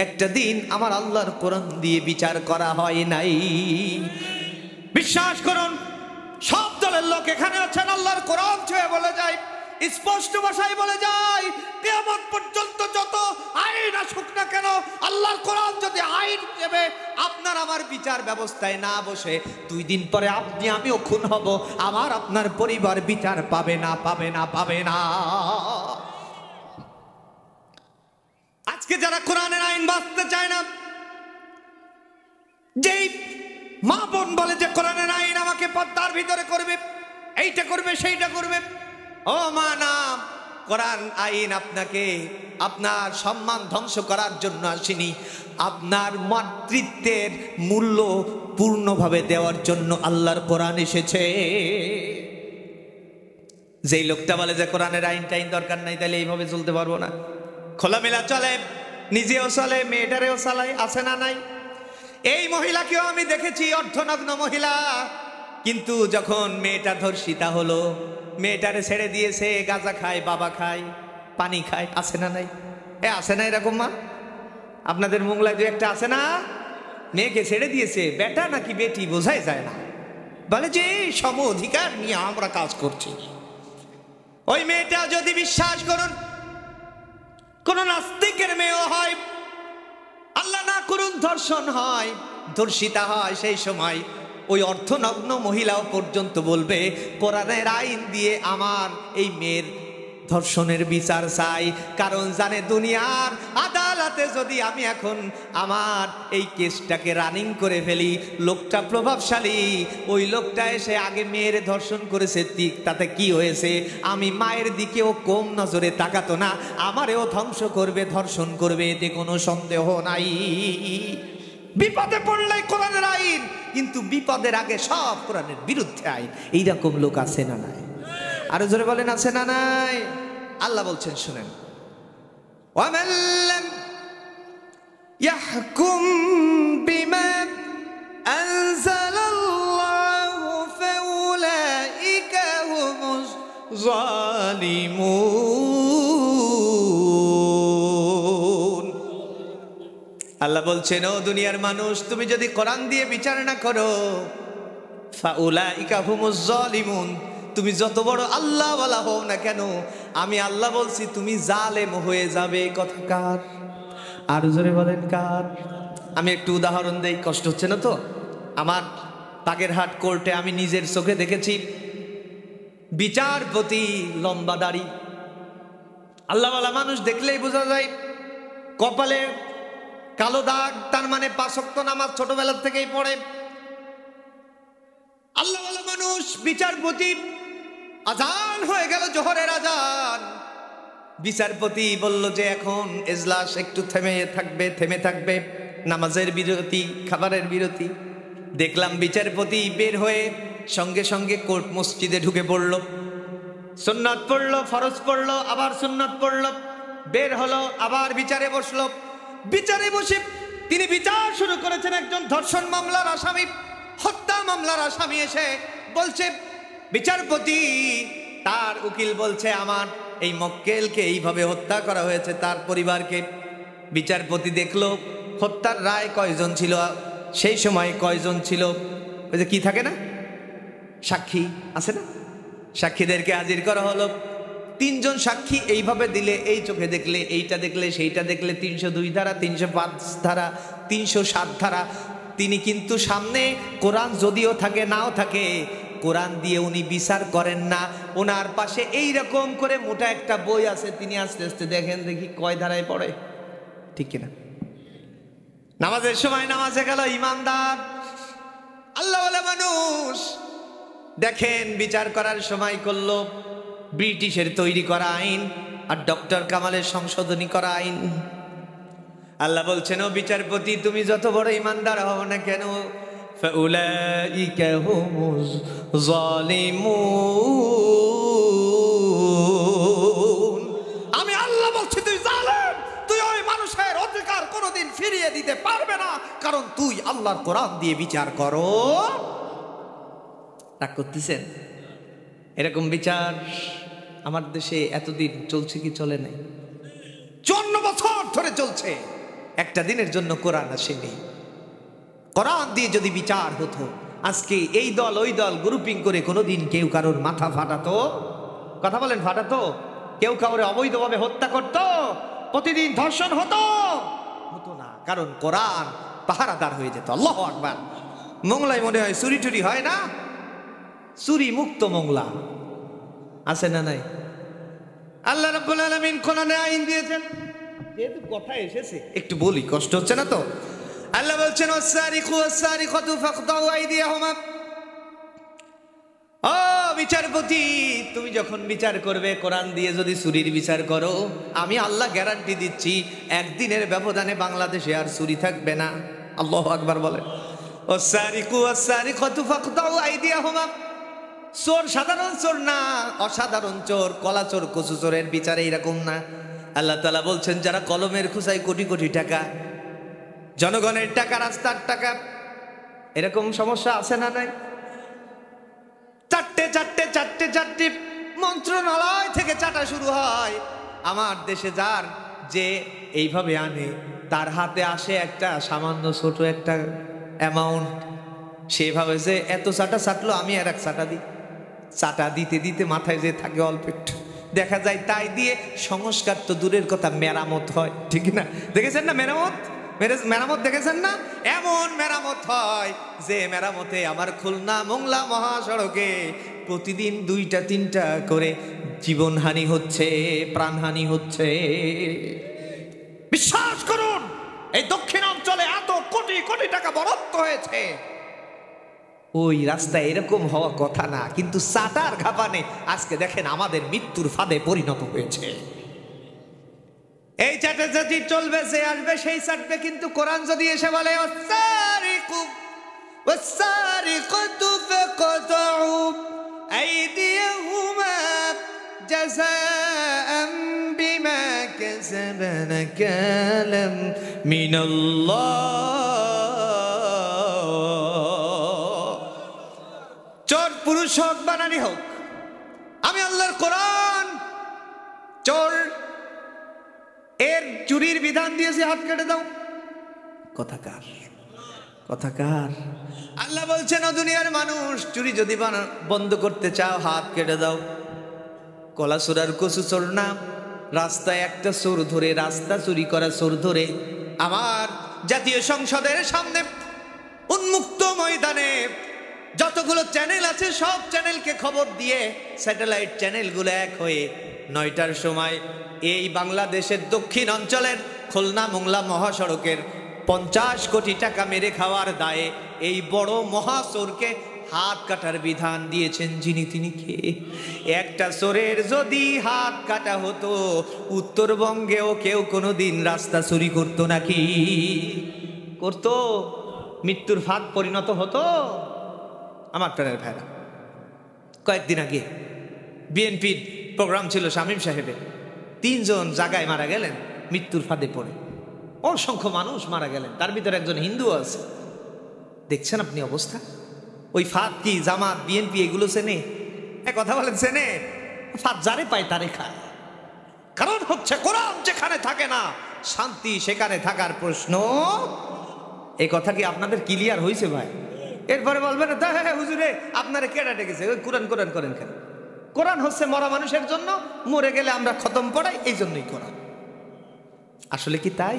একটা দিন আমার আল্লাহর কোরআন দিয়ে বিচার করা হয় নাই। বিশ্বাস করুন, সব দলের লোক এখানে আছেন, আল্লাহর কোরআন ছুঁয়ে বলে যায়, স্পষ্ট ভাষায় বলে যায়, কিয়ামত পর্যন্ত যত আইন আসুক না কেন, আল্লাহর কোরআন যদি আইন দেবে, আপনার আমার বিচার ব্যবস্থায় না বসে 2 দিন পরে আপনি আমিও খুন হব, আমার আপনার পরিবার বিচার পাবে না, পাবে না, পাবে না। আজকে যারা কোরআনের আইন বাঁচতে চায় না, যেই মা বোন বলে যে কোরআনের আইন আমাকে পর্দার ভিতরে করবে, এইটা করবে, সেইটা করবে, ও মা না, কোরআন আইন আপনাকে আপনার সম্মান ধ্বংস করার জন্য আসেনি, আপনার মাতৃত্বের মূল্য পূর্ণভাবে দেওয়ার জন্য আল্লাহর কোরআন এসেছে। যেই লোকটা বলে যে কোরআনের আইন টাইন দরকার নাই, তাহলে এইভাবে চলতে পারবো না। খোলামেলা চলে, নিজেও চলে, মেয়েটারেও চালায়, আছে না নাই? এই মহিলাকেও আমি দেখেছি, অর্ধনগ্ন মহিলা, কিন্তু যখন মেয়েটা ধর্ষিতা হলো, মেয়েটারে ছেড়ে দিয়েছে, গাঁজা খায়, বাবা খায়, পানি খায়, আছে না নাই? আছে না এরকম মা? আপনাদের মোংলায় যে একটা আছে না, মেয়েকে ছেড়ে দিয়েছে, বেটা নাকি বেটি বোঝাই যায় না, বলে যে সম অধিকার নিয়ে আমরা কাজ করছি। ওই মেয়েটা যদি বিশ্বাস করুন কোন নাস্তিকের মেয়েও হয়, আল্লাহ না করুন ধর্ষণ হয়, ধর্ষিতা হয়, সেই সময় ওই অর্ধনগ্ন মহিলাও পর্যন্ত বলবে কোরআনের আইন দিয়ে আমার এই মেয়ের ধর্ষণের বিচার চাই। কারণ জানে দুনিয়ার আদালতে যদি আমি এখন আমার এই কেসটাকে রানিং করে ফেলি, লোকটা প্রভাবশালী, ওই লোকটা এসে আগে মেয়ের ধর্ষণ করেছে, তাতে কি হয়েছে, আমি মায়ের দিকেও কম নজরে তাকাতো না, আমারেও ধ্বংস করবে, ধর্ষণ করবে, এতে কোনো সন্দেহ নাই। বিপদে পড়লে কোরআনের আইন, কিন্তু বিপদের আগে সব কোরআনের বিরুদ্ধে আইন। এইরকম লোক আছে না নাই? আরো জোরে বলেন, আছে না নাই? আল্লাহ বলছেন শুনেন, ওয়ামান লাম ইয়াহকুম বিমা আনজালাল্লাহু ফাউলাইকা হুমুজ জালিমুন। আল্লাহ আল্লাহ বলছেন, ও দুনিয়ার মানুষ, তুমি যদি কোরআন দিয়ে বিচার না করো, ফাউলাইকা হুমুজ জালিমুন, তুমি যত বড় আল্লাহ ওয়ালা হও না কেন, আমি আল্লাহ বলছি তুমি জালেম হয়ে যাবে। কথা কার? আর জোরে বলেন কার? আমি একটু উদাহরণ দেই, কষ্ট হচ্ছে না তো? আমার বাগেরহাট কোর্টে আমি নিজের চোখে দেখেছি বিচারপতি লম্বা দাড়ি, আল্লাহওয়ালা মানুষ দেখলেই বোঝা যায়, কপালে কালো দাগ, তার মানে 5 ওয়াক্ত নামাজ ছোটবেলার থেকেই পড়ে। আল্লাহওয়ালা মানুষ বিচারপতি, আজান হয়ে গেল, জোহরের আজান। বিচারপতি বলল যে এখন এজলাস একটু থেমে থাকবে, নামাজের বিরতি, খাবারের বিরতি। দেখলাম বিচারপতি বের হয়ে সঙ্গে সঙ্গে কোর্ট মসজিদে ঢুকে পড়ল, সুন্নাত পড়লো, ফরজ পড়লো, আবার সুন্নাত পড়লো, বের হলো, আবার বিচারে বসলো। বিচারে বসে তিনি বিচার শুরু করেছেন। একজন ধর্ষণ মামলার আসামি, হত্যা মামলার আসামি এসে বলছে, বিচারপতি, তার উকিল বলছে আমার এই মক্কেলকে এইভাবে হত্যা করা হয়েছে, তার পরিবারকে। বিচারপতি দেখলো হত্যার রায় কয়জন ছিল, সেই সময় কয়জন ছিল, ওই যে কি থাকে না, সাক্ষী আছে না, সাক্ষীদেরকে হাজির করা হলো। 3 জন সাক্ষী এইভাবে দিলে, এই চোখে দেখলে, এইটা দেখলে, সেইটা দেখলে, 302 ধারা, 305 ধারা, 307 ধারা। তিনি কিন্তু সামনে কোরআন যদিও থাকে নাও থাকে, কোরআন দিয়ে উনি বিচার করেন না। ওনার পাশে এই রকম করে মোটা একটা বই আছে, তিনি আস্তে আস্তে দেখেন দেখি কয় ধারায় পড়ে, ঠিক কিনা। নামাজের সময় নামাজে গেল, ইমানদার আল্লাহওয়ালা মানুষ, দেখেন বিচার করার সময় করলো ব্রিটিশের তৈরি করা আইন আর ডক্টর কামালের সংশোধনী করা আইন। আল্লাহ বলছেন, ও বিচারপতি, তুমি যত বড় ইমানদার হও না কেন, ফাউলাইকা হুমুজ জালিমুন, আমি আল্লাহ বলছি তুই জালেম, তুই ওই মানুষের অধিকার কোনোদিন ফিরিয়ে দিতে পারবে না, কারণ তুই আল্লাহর কোরআন দিয়ে বিচার করো। রাগ করতেছেন? এরকম বিচার আমার দেশে এতদিন চলছে কি চলে নাই? 54 বছর ধরে চলছে। একটা দিনের জন্য কোরআন আসেনি। কোরআন দিয়ে যদি বিচার হতো, আজকে এই দল ওই দল গ্রুপিং করে কোনোদিন কেউ কারোর মাথা ফাটাতো? কথা বলেন, ফাটাতো? কেউ কাউরে অবৈধভাবে হত্যা করত? প্রতিদিন ধর্ষণ হতো না, কারণ কোরআন পাহারাদার হয়ে যেত। আল্লাহু আকবার। মোংলায় মনে হয় চুরি টুরি হয় না? চুরি মুক্ত মোংলা আছে না নাই? আল্লাহ রাব্বুল আলামিন কোরআনে আইন দিয়েছেন, যেহেতু কথা এসেছে একটু বলি, কষ্ট হচ্ছে না তো? আল্লাহ বলছেন, ওয়াসসারিকু ওয়াসসারিকাতু ফাকতাউ আইদিয়াহুমা। ও বিচারপতি, তুমি যখন বিচার করবে কোরআন দিয়ে যদি চুরির বিচার করো, আমি আল্লাহ গ্যারান্টি দিচ্ছি একদিনের ব্যবধানে বাংলাদেশে আর চুরি থাকবে না। আল্লাহু আকবার বলেন। ওয়াসসারিকু ওয়াসসারিকাতু ফাকতাউ আইদিয়াহুমা। চোর সাধারণ চোর না, অসাধারণ চোর, কলা চোর, কচু চোরের বিচার এইরকম না। আল্লাহ তাআলা বলছেন, যারা কলমের খোঁচায় কোটি কোটি টাকা, জনগণের টাকা, রাস্তার টাকা, এরকম সমস্যা আছে না নাই? চারটে মন্ত্রণালয় থেকে চাটা শুরু হয়। আমার দেশে যার যে এইভাবে আনে, তার হাতে আসে একটা সামান্য ছোট একটা অ্যামাউন্ট, সেভাবে যে এত চাটা চাটলো, আমি আর এক চাটা দিই। চাটা দিতে দিতে মাথায় যে থাকে অল্প একটু, দেখা যায় তাই দিয়ে সংস্কার তো দূরের কথা, মেরামত হয়, ঠিক না? দেখেছেন না মেরামত দেখেছেন না? এমন মেরামত হয় যে মেরামতে আমার খুলনা মোংলা মহাসড়কে প্রতিদিন 2টা-3টা করে জীবনহানি হচ্ছে, প্রাণহানি হচ্ছে। বিশ্বাস করুন, এই দক্ষিণাঞ্চলে এত কোটি কোটি টাকা বরাদ্দ হয়েছে, ওই রাস্তায় এরকম হওয়া কথা না, কিন্তু চাটার ঘাপানে আজকে দেখেন আমাদের মৃত্যুর ফাঁদে পরিণত হয়েছে। এই চাটাচাটি চলবে, যে আসবে সেই চাটবে, কিন্তু কোরআন যদি এসে বলে ওয়াসসারিকু ওয়াসসারিকাতু ফাকতাউ আইদিয়াহুমা জাযাআন বিমা কাসাবা নাকালাম মিনাল্লাহ। চোর পুরুষ হোক বা নারী হোক, আমি আল্লাহর কোরআন চোর এর চুরির বিধান দিয়েছে, হাত কেটে দাও। কথাকার কথাকার। আল্লাহ বলছেন, ও দুনিয়ার মানুষ, চুরি যদি বন্ধ করতে চাও হাত কেটে দাও। কলাসুরার কচু চোর না, রাস্তায় একটা চোর ধরে, রাস্তা চুরি করা চোর ধরে আমার জাতীয় সংসদের সামনে উন্মুক্ত ময়দানে যতগুলো চ্যানেল আছে সব চ্যানেলকে খবর দিয়ে স্যাটেলাইট চ্যানেলগুলো এক হয়ে 9টার সময় এই বাংলাদেশের দক্ষিণ অঞ্চলের খুলনা মোংলা মহাসড়কের 50 কোটি টাকা মেরে খাওয়ার দায়ে এই বড় মহাচোরকে হাত কাটার বিধান দিয়েছেন যিনি, তিনি কে? একটা চোরের যদি হাত কাটা হতো, উত্তরবঙ্গেও কেউ কোনোদিন রাস্তা চুরি করতো নাকি? করতো? মৃত্যুর ফাঁদ পরিণত হতো? আমার প্রাণের ভাইরা, কয়েকদিন আগে বিএনপির প্রোগ্রাম ছিল শামীম সাহেবের, 3 জন জায়গায় মারা গেলেন মৃত্যুর ফাঁদে পড়ে। অসংখ্য মানুষ মারা গেলেন, তার ভিতরে একজন হিন্দু আছে। দেখছেন আপনি অবস্থা? ওই ফাঁদ কি জামাত বিএনপি এগুলো চেনে? এক কথা বলেন, চেনে? ফাঁদ যারে পায় তারে খায়। কারণ হচ্ছে কোরআন যেখানে থাকে না শান্তি সেখানে থাকার প্রশ্ন। এই কথা কি আপনাদের ক্লিয়ার হয়েছে ভাই? এরপরে বলবেন হুজুরে আপনারা কেডা ডেকেছে, ওই কোরআন কোরআন করেন কেন? কোরআন হচ্ছে মরা মানুষের জন্য, মরে গেলে আমরা খতম পড়াই, এই জন্যই কোরআন। আসলে কি তাই?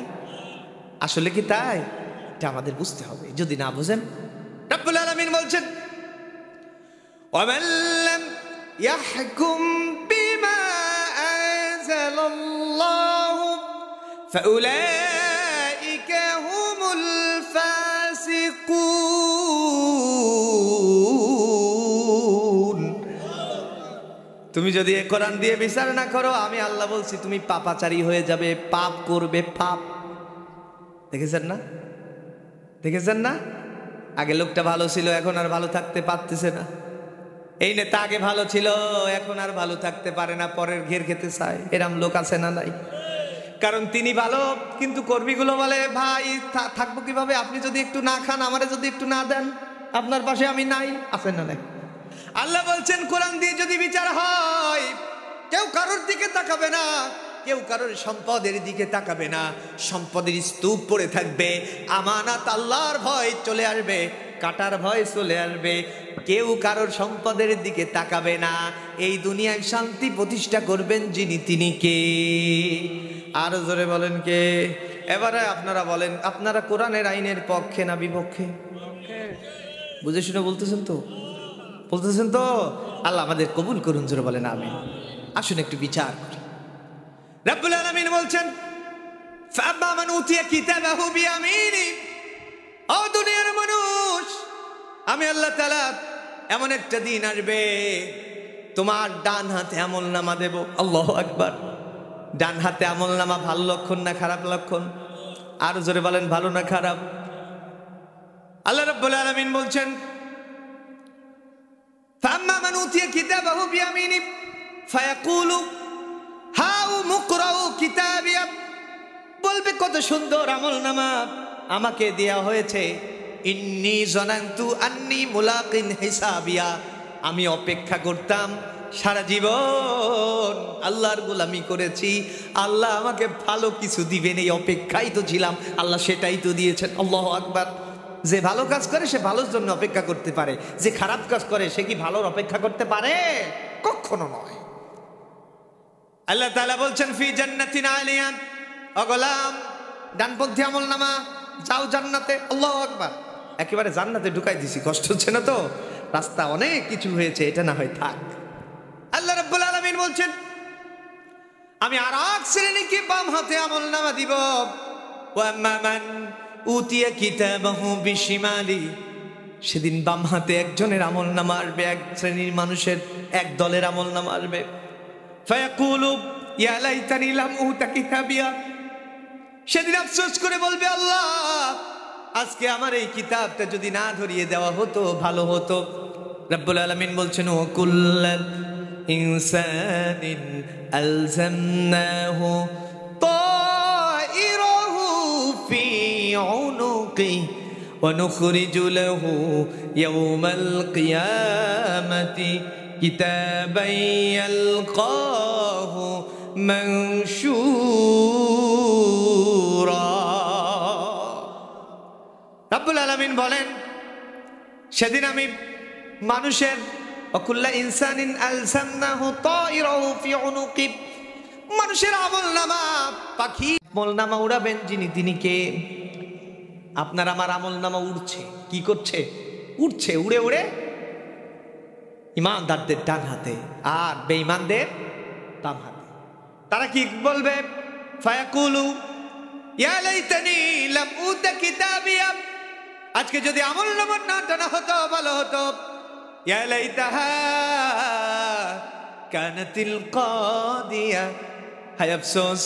আসলে কি তাই? এটা আমাদের বুঝতে হবে। যদি না বুঝেন, রব্বুল আলামিন বলছেন, ওয়ামান লাম ইয়াহকুম বিমা আনজালাল্লাহু ফাউলাইকা হুমুল ফাসিকুন। তুমি যদি এই কোরআন দিয়ে বিচার না করো, আমি আল্লাহ বলছি তুমি পাপাচারী হয়ে যাবে, পাপ করবে, পাপ। দেখেছেন না? দেখেছেন না? আগে লোকটা ভালো ছিল, এখন আর ভালো থাকতে পারতেছে না। এই নেতা আগে ভালো ছিল, এখন আর ভালো থাকতে পারে না, পরের ঘের খেতে চায়। এরম লোক আছে না নাই? কারণ তিনি ভালো, কিন্তু কর্মীগুলো বলে ভাই থাকবো কিভাবে? আপনি যদি একটু না খান, আমারে যদি একটু না দেন, আপনার পাশে আমি নাই। আছে না নাই? আল্লাহ বলছেন, কোরআন দিয়ে যদি বিচার হয়, কেউ কারোর দিকে তাকাবে না, কেউ কারোর সম্পদের দিকে তাকাবে না, সম্পদের স্তূপ পড়ে থাকবে, আমানাত আল্লাহর ভয় চলে আসবে, কাটার ভয় চলে আসবে, কেউ কারোর সম্পদের দিকে তাকাবে না। এই দুনিয়ায় শান্তি প্রতিষ্ঠা করবেন যিনি, তিনি কে? আরো জোরে বলেন কে? এবারে আপনারা বলেন, আপনারা কোরআনের আইনের পক্ষে না বিপক্ষে? বুঝে শুনে বলতেছেন তো? বলতেছেন তো? আল্লাহ আমাদের কবুল করুন, জোরে বলেন আমিন। আসুন একটু বিচার করি। রব্বুল আলামিন বলছেন, ফাআম্মা মান উতিয়া কিতাবাহু বিয়ামিনি। ও দুনিয়ার মানুষ, আমি আল্লাহ তাআলা এমন একটা দিন আসবে, তোমার ডান হাতে আমলনামা দেব। আল্লাহু আকবার। ডান হাতে আমলনামা ভালো লক্ষণ না খারাপ লক্ষণ? আর জোরে বলেন, ভালো না খারাপ? আল্লাহ রাব্বুল আলামিন বলছেন, ফাআম্মা মান উতিয়া কিতাবাহু বিয়ামিনি ফায়াকুলু হাউ মুকরাউ কিতাবিয়া। বলবে কত সুন্দর আমলনামা আমাকে দেয়া হয়েছে। ইন্নী জানান্তু আন্নী মুলাকিন হিসাবিয়া। আমি অপেক্ষা করতাম সারা জীবন, আল্লাহর গোলামি করেছি, আল্লাহ আমাকে ভালো কিছু দিবেন, এই অপেক্ষাই তো ছিলাম, আল্লাহ সেটাই তো দিয়েছেন। আল্লাহু আকবার। যে ভালো কাজ করে সে ভালোর জন্য অপেক্ষা করতে পারে, যে খারাপ কাজ করে সে কি ভালোর অপেক্ষা করতে পারে? কখনো নয়। আল্লাহ তাআলা বলছেন, ফি জান্নাতিন আলিয়া। ও গোলাম, ডানপন্থী আমলনামা, যাও জান্নাতে। আল্লাহু আকবার। একেবারে জান্নাতে ঢুকাই দিছি, কষ্ট হচ্ছে না তো? রাস্তা অনেক কিছু হয়েছে, এটা না হয় থাক। আল্লাহ রাব্বুল আলামিন বলছেন, আমি আর এক শ্রেণীকে বাম হাতে আমলনামা দিব। ওয়া আম্মা মান উতিয়া কিতাবাহু বিশিমালি। সেদিন বাম হাতে একজনের আমলনামা আসবে, এক শ্রেণীর মানুষের, এক দলের আমলনামা আসবে। ফায়াকুলু ইয়া লাইতানি লাম উতা কিতাবিয়া। সেদিন আফসোস করে বলবে, আল্লাহ আজকে আমার এই কিতাবটা যদি না ধরিয়ে দেওয়া হতো ভালো হতো। রব্বুল আলামিন বলছেন, ও কুল্লাল ইনসানিন আলজামনাহু তাইরাহু ফি উনুকি ওয়া নুখরিজু লাহু ইয়াওমাল কিয়ামাতি কিতাবান ইয়ালকাহু মানশুরা। রব্বুল আলামিন বলেন সেদিন আমি মানুষের ওয়াকুল্লা ইনসানিন আলসামনাহু তায়রাহু ফি উনুকি, মানুষের আমলনামা পাখি আমলনামা উড়াবেন যিনি তিনি কে? আপনার আমার আমলনামা উড়ছে, কি করছে? উড়ছে, উড়ে উড়ে ইমানদারদের ডান হাতে আর বেঈমানদের বাম হাতে। তারা কি বলবে? ফায়াকুলু ইয়া লাইতানি লাম উতা কিতাবিয়া, আজকে যদি আমলনামা না টানা হতো ভালো হতো। ইয়া লাইতাহা কানাতিল কাদিয়া, হায় আফসোস,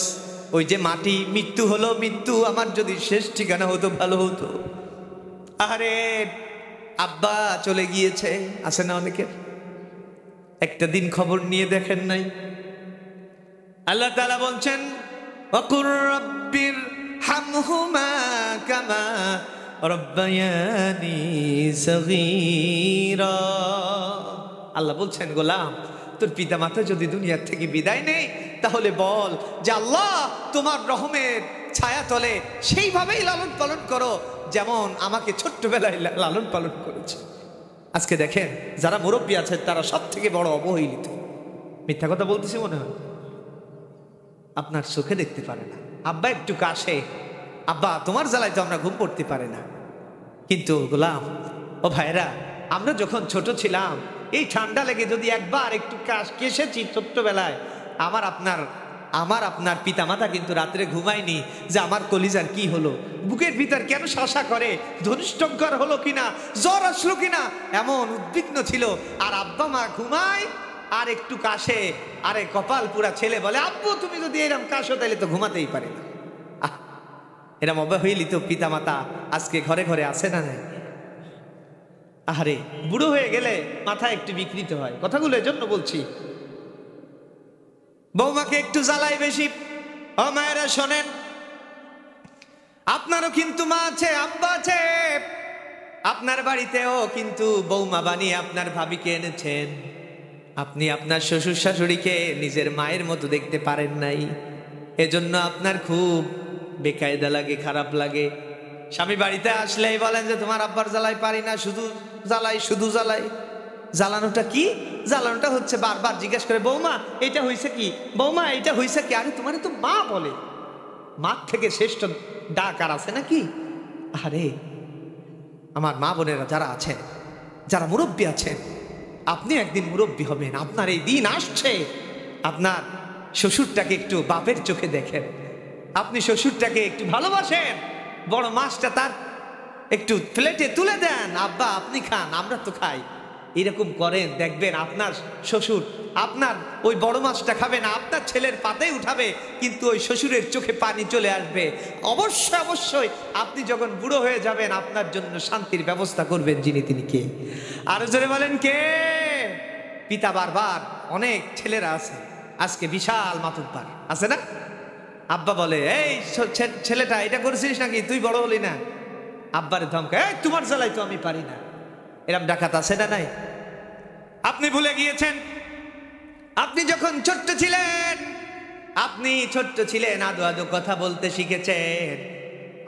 ওই যে মাটি, মৃত্যু হলো, মৃত্যু আমার যদি শেষ ঠিকানা হতো ভালো হতো। আরে আব্বা চলে গিয়েছে, আছে না অনেকের, একটা দিন খবর নিয়ে দেখেন নাই। আল্লাহ তাআলা বলছেন ওয়াকুর রাব্বির হামহুমা কামা রব্বায়ানি সগীরা। আল্লাহ বলছেন গোলাম, তোর পিতা মাতা যদি দুনিয়ার থেকে বিদায় নেই তাহলে বল যে আল্লাহ তোমার রহমের ছায়া তলে সেইভাবেই লালন পালন করো যেমন আমাকে ছোট্টবেলায় লালন পালন করেছে। আজকে দেখেন যারা মুরব্বী আছেন তারা সব থেকে বড় অবহেলিত। মিথ্যা কথা বলতেছি মনে হয়? আপনার চোখে দেখতে পারে না, আব্বা একটু কাশে, আব্বা তোমার জ্বালায় তো আমরা ঘুম পড়তে পারে না। কিন্তু গোলাম ও ভাইরা, আমরা যখন ছোট ছিলাম এই ঠান্ডা লেগে যদি একবার একটু কেসেছি ছোট্টবেলায়, আমার আপনার পিতামাতা কিন্তু রাত্রে ঘুমায়নি যে আমার কলিজার কি হলো, বুকের ভিতর কেন শাসা করে, ধনুষ্টঙ্কর হলো কিনা, জ্বর আসলো কিনা, এমন উদ্বিগ্ন ছিল। আর আব্বা মা ঘুমায় আর একটু কাশে, আরে কপাল পুরা ছেলে বলে আব্বু তুমি যদি এরম কাশো তাহলে তো ঘুমাতেই পারে না। এরম অবহেলিত পিতামাতা আজকে ঘরে ঘরে আছে না নাই? আরে বুড়ো হয়ে গেলে মাথা একটু বিকৃত হয়, কথাগুলো এজন্য বলছি। বৌমাকে একটু জ্বালাই বেশি। ও মায়েরা শোনেন, আপনারও কিন্তু মা আছে, আব্বা আছে, আপনার বাড়িতেও কিন্তু বৌমা বানিয়ে আপনার ভাবিকে এনেছেন। আপনি আপনার শ্বশুর শাশুড়িকে নিজের মায়ের মতো দেখতে পারেন নাই, এজন্য আপনার খুব বেকায়দা লাগে, খারাপ লাগে। স্বামী বাড়িতে আসলেই বলেন যে তোমার আব্বার জ্বালাই পারি না, শুধু জ্বালাই, শুধু জ্বালাই। জ্বালানোটা কি? জ্বালানোটা হচ্ছে বারবার জিজ্ঞেস করে বৌমা এটা হয়েছে কি, বৌমা এটা হয়েছে কি। আরে তোমার তো মা বলে, মা থেকে শ্রেষ্ঠ ডাক আর আছে নাকি? আরে আমার মা বোনেরা যারা আছেন, যারা মুরব্বী আছেন, আপনি একদিন মুরব্বী হবেন, আপনার এই দিন আসছে। আপনার শ্বশুরটাকে একটু বাপের চোখে দেখেন, আপনি শ্বশুরটাকে একটু ভালোবাসেন, বড় মাছটা তার একটু প্লেটে তুলে দেন, আব্বা আপনি খান, আমরা তো খাই, এরকম করেন, দেখবেন আপনার শ্বশুর আপনার ওই বড় মাছটা খাবে না, আপনার ছেলের পাতেই উঠাবে, কিন্তু ওই শ্বশুরের চোখে পানি চলে আসবে। অবশ্যই অবশ্যই আপনি যখন বুড়ো হয়ে যাবেন আপনার জন্য শান্তির ব্যবস্থা করবেন যিনি তিনি কে? আরো জোরে বলেন কে? পিতা বারবার, অনেক ছেলেরা আছে আজকে বিশাল মাতুব্বার আছে না, আব্বা বলে এই ছেলেটা এটা করেছিস নাকি, তুই বড় হলি না, আব্বারে ধমকা, এই তোমার জ্বালাই তো আমি পারি না। এরম ডাকাত আছে না নাই? আপনি ভুলে গিয়েছেন আপনি যখন ছোট্ট ছিলেন, আদো আদো কথা বলতে শিখেছেন,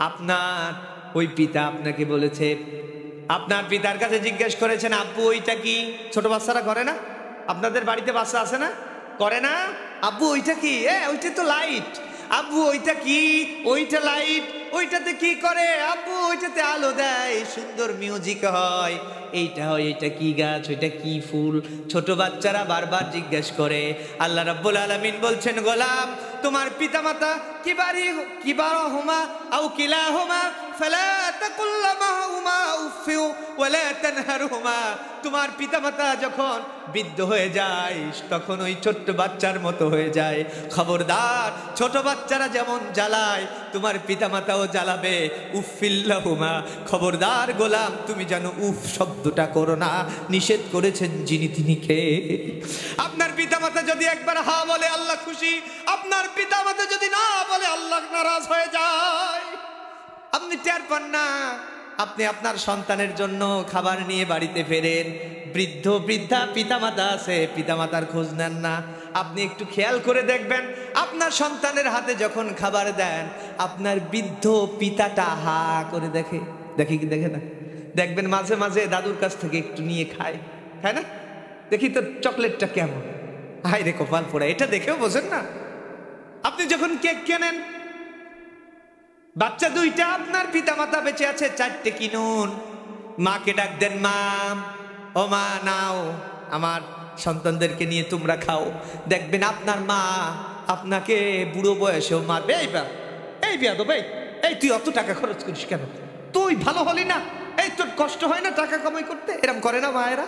আপনার ওই পিতা আপনাকে বলেছে, আপনার পিতার কাছে জিজ্ঞেস করেছেন আব্বু ওইটা কি? ছোট বাচ্চারা করে না? আপনাদের বাড়িতে বাচ্চা আছে না, করে না? আব্বু ওইটা কি? ওইটা তো লাইট। আব্বু ওইটা কি? ওইটা লাইট। ওইটাতে কি করে? আব্বু ওইটাতে আলো দেয়, সুন্দর মিউজিক হয়। এইটা হয়, এটা কি গাছ, ওইটা কি ফুল? ছোট বাচ্চারা বারবার জিজ্ঞেস করে। আল্লাহ রাব্বুল আলামিন বলছেন গোলাম, তোমার পিতামাতা কিবারহুমা আও কিলাহুমা ফালা তাকুল লাহুমা উফ ওয়ালা তানহারহুমা। তোমার পিতামাতা যখন বৃদ্ধ হয়ে যায় তখন ওই ছোট্ট বাচ্চার মতো হয়ে যায়। খবরদার, ছোট বাচ্চারা যেমন জ্বালায় তোমার পিতামাতাও জ্বালাবে। উফিল্লাহুমা, খবরদার গোলাম তুমি যেন উফ শব্দটা করো না, নিষেধ করেছেন যিনি তিনি কে? আপনার পিতামাতা যদি একবার হা বলে আল্লাহ খুশি, আপনার পিতামাতা যদি না বলে আল্লাহ নারাজ হয়ে যায়। আপনি টের পান না, আপনি আপনার সন্তানের জন্য খাবার নিয়ে বাড়িতে ফেরেন, বৃদ্ধা পিতামাতা আছে, পিতামাতার খোঁজ নেন না। আপনি একটু খেয়াল করে দেখবেন, আপনার সন্তানের হাতে যখন খাবার দেন আপনার বৃদ্ধ পিতাটা হা করে দেখে, দেখি কি দেখে না? দেখবেন মাঝে মাঝে দাদুর কাছ থেকে একটু নিয়ে খায়, খায় না? দেখি তো চকলেটটা কেমন, হাই রে কপাল পোড়া, এটা দেখেও বোঝেন না? আপনি যখন কেক কেনেন, বাচ্চা দুইটা, আপনার পিতা মাতা বেঁচে আছে, 4টে কিনুন, মাকে ডাক দেন, মা, ও মা নাও আমার সন্তানদেরকে নিয়ে তোমরা খাও। দেখবেন আপনার মা আপনাকে বুড়ো বয়সেও মারবে, এই বিয়াদব, এই তুই অত টাকা খরচ করিস কেন, তুই ভালো হলি না, এই তোর কষ্ট হয় না টাকা কামাই করতে? এরকম করে না মায়েরা?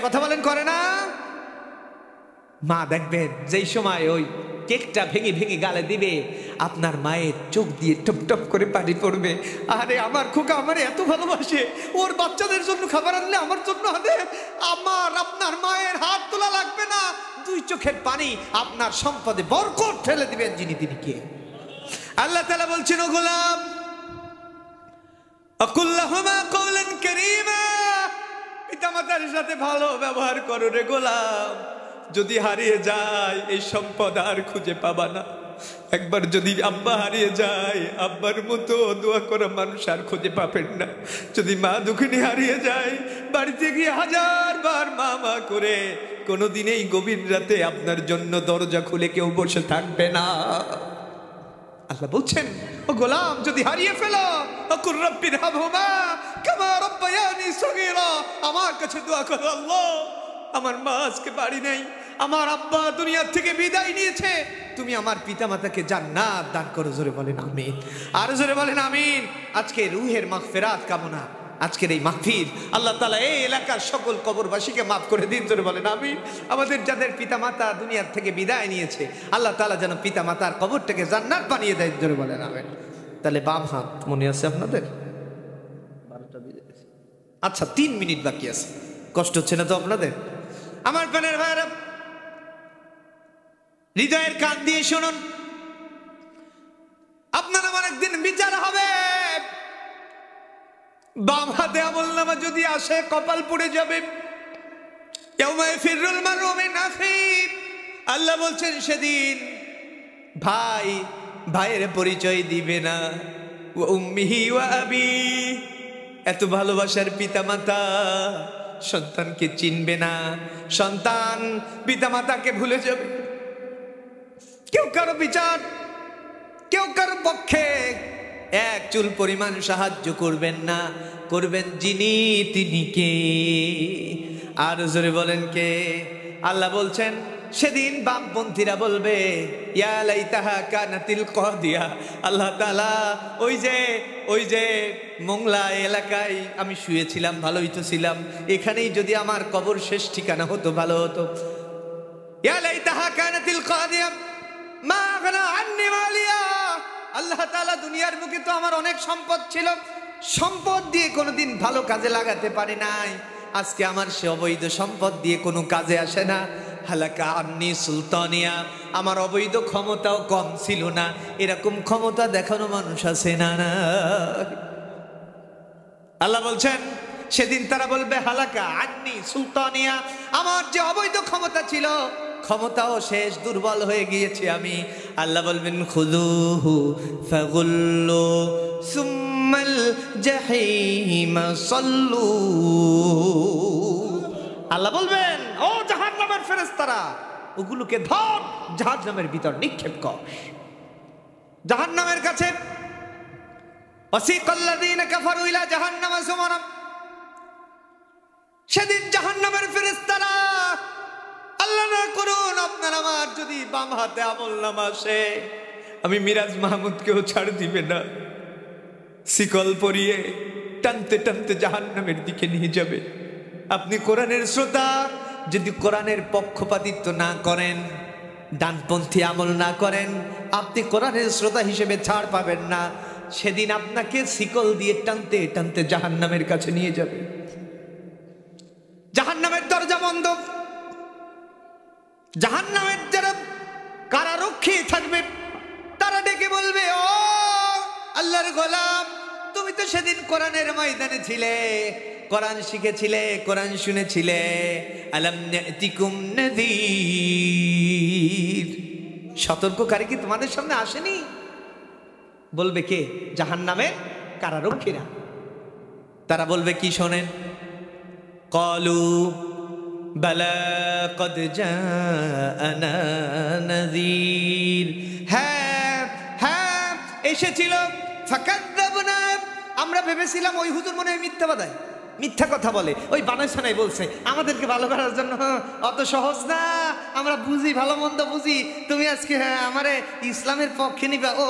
কথা বলেন, করে না? মা দেখবেন যেই সময় ওই কেকটা ভেঙে ভেঙে গালে দিবে, আপনার মায়ের চোখ দিয়ে টপ টপ করে পানি পড়বে। আরে আমার খোকা আমার এত ভালোবাসে, ওর বাচ্চাদের জন্য খাবার আনলে আমার জন্য আনে। আপনার মায়ের হাত তোলা লাগবে না, 2 চোখের পানি আপনার সম্পদে বরকত ঠেলে দিবেন যিনি, তিনি কে? আল্লাহ তাআলা বলছেন, ও গোলাম, আকুল্লাহুমা কওলান কারীমা, পিতামাতার সাথে ভালো ব্যবহার করো রে গোলাম। যদি হারিয়ে যায় এই সম্পদ আর খুঁজে পাবা না। একবার যদি আব্বা হারিয়ে যায়, আব্বার মতো দোয়া করা মানুষ আর খুঁজে পাবেন না। যদি মা দুঃখিনী হারিয়ে যায়, বাড়িতে গিয়ে 1000 বার মা মা করে কোনোদিন এই গভীর রাতে আপনার জন্য দরজা খুলে কেউ বসে থাকবে না। আল্লাহ বলছেন, ও গোলাম, যদি হারিয়ে ফেলো, আকুর রাব্বির হাবহুমা কামা রাব্বায়ানি সগীরা, আমার কাছে দোয়া করো, আল্লাহ আমার মা আজকে বাড়ি নেই, আমার আব্বা দুনিয়া থেকে বিদায় নিয়েছে, তুমি আমার পিতামাতাকে জান্নাত দান করো। জোরে বলেন আমিন, আর জোরে বলেন আমিন। আজকে রুহের মাগফিরাত কামনা, আজকের এই মাহফিল আল্লাহ তাআলা এই এলাকার সকল কবরবাসীকে মাফ করে দিন। জোরে বলেন আমিন। আমাদের যাদের পিতামাতা দুনিয়ার থেকে বিদায় নিয়েছে, আল্লাহ তাআলা যেন পিতামাতার কবরটাকে জান্নাত বানিয়ে দেয়। জোরে বলেন আমিন। তাহলে বাম হাত মনে আছে আপনাদের? 12টা বেজে গেছে। আচ্ছা, 3 মিনিট বাকি আছে, কষ্ট হচ্ছে না তো আপনাদের? আমার প্রাণের ভাইরা, হৃদয়ের কান দিয়ে শুনুন, আপনার আমার একদিন বিচার হবে। বাম হাতে আমলনামা যদি আসে, কপাল পুড়ে যাবে। ইয়াউমা ইয়াফিরুল মারউ মিন আখিহি, আল্লাহ বলছেন সেদিন ভাই ভাইয়ের পরিচয় দিবে না। ওয়া উম্মিহি ওয়া আবি, এত ভালোবাসার পিতামাতা সন্তানকে চিনবে না, সন্তান পিতামাতাকে ভুলে যাবে। কেউ কারো বিচার, কেউ কারো পক্ষে এক চুল পরিমাণ সাহায্য করবেন না, করবেন যিনি, তিনি কে? আর জোরে বলেন কে? আল্লাহ বলছেন সেদিন বামপন্থীরা বলবে, ইয়া লাইতাহা কানাতিল কাদিয়া। আল্লাহ তাআলা ওই যে মোংলা এলাকায় আমি শুয়েছিলাম, ভালোই তো ছিলাম, এখানেই যদি আমার কবর শেষ ঠিকানা হতো ভালো হতো। ইয়া লাইতাহা কানাতিল কাদিয়া মা আগনা আন্নি মালিয়া। আল্লাহ তাআলা দুনিয়ার বুকে তো আমার অনেক সম্পদ ছিল, সম্পদ দিয়ে কোনোদিন ভালো কাজে লাগাতে পারি নাই। আজকে আমার সে অবৈধ সম্পদ দিয়ে কোনো কাজে আসে না। হালাকা আন্নি সুলতানিয়া, আমার অবৈধ ক্ষমতাও কম ছিল না। এরকম ক্ষমতা দেখানো মানুষ আছে না? না, আল্লাহ বলছেন সেদিন তারা বলবে হালাকা আন্নি সুলতানিয়া, আমার যে অবৈধ ক্ষমতা ছিল, ক্ষমতাও শেষ, দুর্বল হয়ে গিয়েছি আমি। আল্লাহ বলবেন খুযুহু ফাগুল্লু সুম্মাল জাহিমা সাল্লু। আল্লাহ বলবেন, ও জাহান্নামের ফেরেশতারা, ওগুলোকে ধর, জাহান্নামের ভিতর নিক্ষেপ কর। জাহান্নামের কাছে ওয়াসিকাল্লাযীনা কাফারু ইলা জাহান্নামা যুমারা, সেদিন জাহান্নামের ফেরেশতারা, আল্লাহ না করুন আপনার আমার যদি বাম হাতে আমলনামা আসে, আমি মিরাজ মাহমুদকেও ছাড় দিবে না, শিকল পরিয়ে টানতে টানতে জাহান্নামের দিকে নিয়ে যাবে। আপনি কোরআনের শ্রোতা, যদি কোরআনের পক্ষপাতিত্ব না করেন, ডানপন্থী আমল না করেন, আপনি কোরআনের শ্রোতা হিসেবে ছাড় পাবেন না। সেদিন আপনাকে শিকল দিয়ে টানতে টানতে জাহান্নামের কাছে নিয়ে যাবে। জাহান্নামের দরজা বন্ধ, জাহান্নামের যারা কারারক্ষী থাকবে তারা ডেকে বলবে, ও আল্লাহর গোলাম, তুমি তো সেদিন কোরআনের ময়দানে ছিলে, কোরআন শিখেছিলে, কোরআন শুনেছিলে, আলাম নাতিকুম নাযীর, সতর্ককারী কি তোমাদের সামনে আসেনি? বলবে কে? জাহান্নামের কারারক্ষীরা। তারা বলবে কি শোনেন, ক্বালু বালা কদ জাআনা নাযীর, হ্যাঁ হ্যাঁ এসেছিল, ফাকাযযাবনা, আমরা ভেবেছিলাম ওই হুজুর মনে হয় মিথ্যাবাদী, মিথ্যা কথা বলে, ওই বানাই সানাই বলছে আমাদেরকে ভালো করার জন্য, অত সহজ না, আমরা বুঝি, ভালো মন্দ বুঝি, তুমি আজকে আমারে ইসলামের পক্ষে নিবে, ও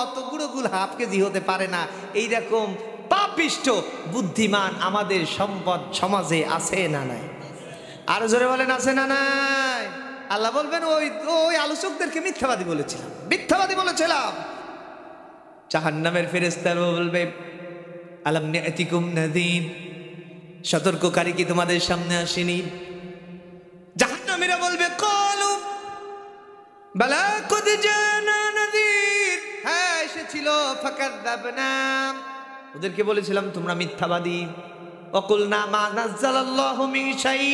অত গুঁড়োগুল হাফ কেজি হতে পারে না। এইরকম পাপিষ্ঠ বুদ্ধিমান আমাদের সম্পদ সমাজে আছে না নাই? আরো জোরে বলেন আছে না নাই? আল্লাহ বলবেন ওই ওই আলোচকদেরকে মিথ্যাবাদী বলেছিলাম, মিথ্যাবাদী বলেছিলাম। জাহান্নামের ফেরেশতারা বলবে আলাম নিআতিকুম নাযীর, সতর্ককারী কি তোমাদের সামনে আসেনি? জাহান্নামীরা বলবে ক্বালু বালা কদ জানা নাযীর, হ্যাঁ এসেছিল, ফাকাযযাবনা, ওদেরকে বলেছিলাম তোমরা মিথ্যাবাদী। ওয়াকুলনা মা নাযালাল্লাহু মিন শাই,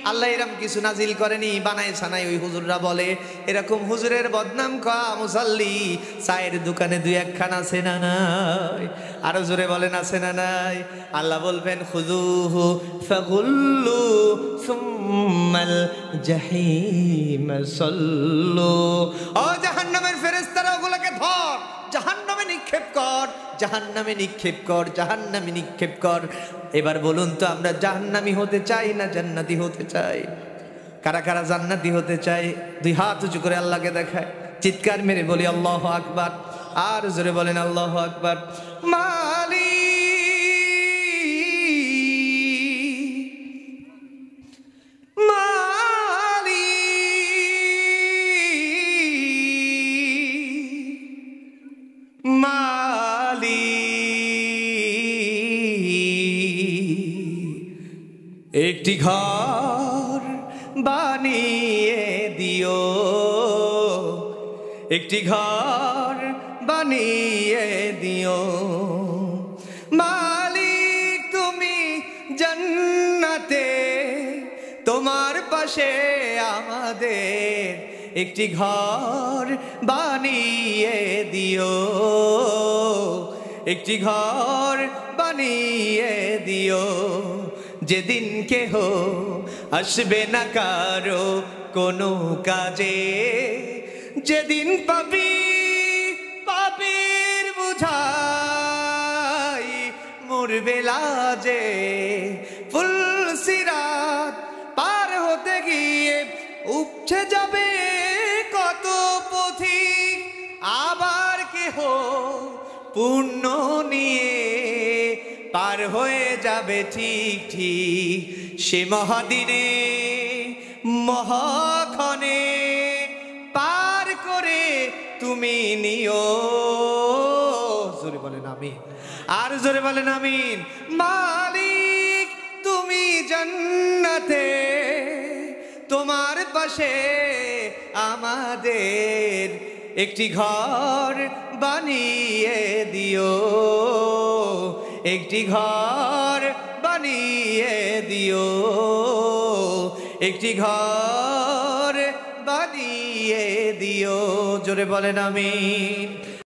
আল্লাহ এরকম কিছু নাজিল করেনি, বানায় সানাই ওই হুজুররা বলে। এরকম হুজুরের বদনাম খাওয়া মুসাল্লি চায়ের দোকানে দুই একখান আছে না নাই? আরো জোরে বলেন আছে না নাই? আল্লাহ বলবেন খুযুহু ফাগুল্লু সুম্মাল জাহিম সাল্লু, ও জাহান্নামের ফেরেশতারা ওগুলোকে ধর, জাহান্নামে নিক্ষেপ কর, জাহান্নামে নিক্ষেপ কর, জাহান্নামে নিক্ষেপ কর। এবার বলুন তো আমরা জাহান্নামী হতে চাই না জান্নাতি হতে চাই? কারা কারা জান্নাতি হতে চাই? দুই হাত উঁচু করে আল্লাহকে দেখায়, চিৎকার মেরে বলি আল্লাহু আকবার, আর জোরে বলেন আল্লাহু আকবার। একটি ঘর বানিয়ে দিও, একটি ঘর বানিয়ে দিও, মালিক তুমি জান্নাতে, তোমার পাশে আমাদের একটি ঘর বানিয়ে দিও, একটি ঘর বানিয়ে দিও, যেদিন কেহ আসবে না কারো কোনো কাজে, যেদিন পাপী পাপীর বুঝাই মরবে লাজে, ফুলসিরাত পার হতে গিয়ে উপচে যাবে কত পথিক, আবার কেহ পুণ্য নিয়ে পার হয়ে যাবে ঠিক ঠিক সে মহাদিনে, মহাক্ষণে পার করে তুমি নিও। জোরে বলেন আমিন, আর জোরে বলেন আমিন। মালিক তুমি জান্নাতে, তোমার পাশে আমাদের একটি ঘর বানিয়ে দিও, একটি ঘর বানিয়ে দিও, একটি ঘর বানিয়ে দিও। জোরে বলেন আমিন।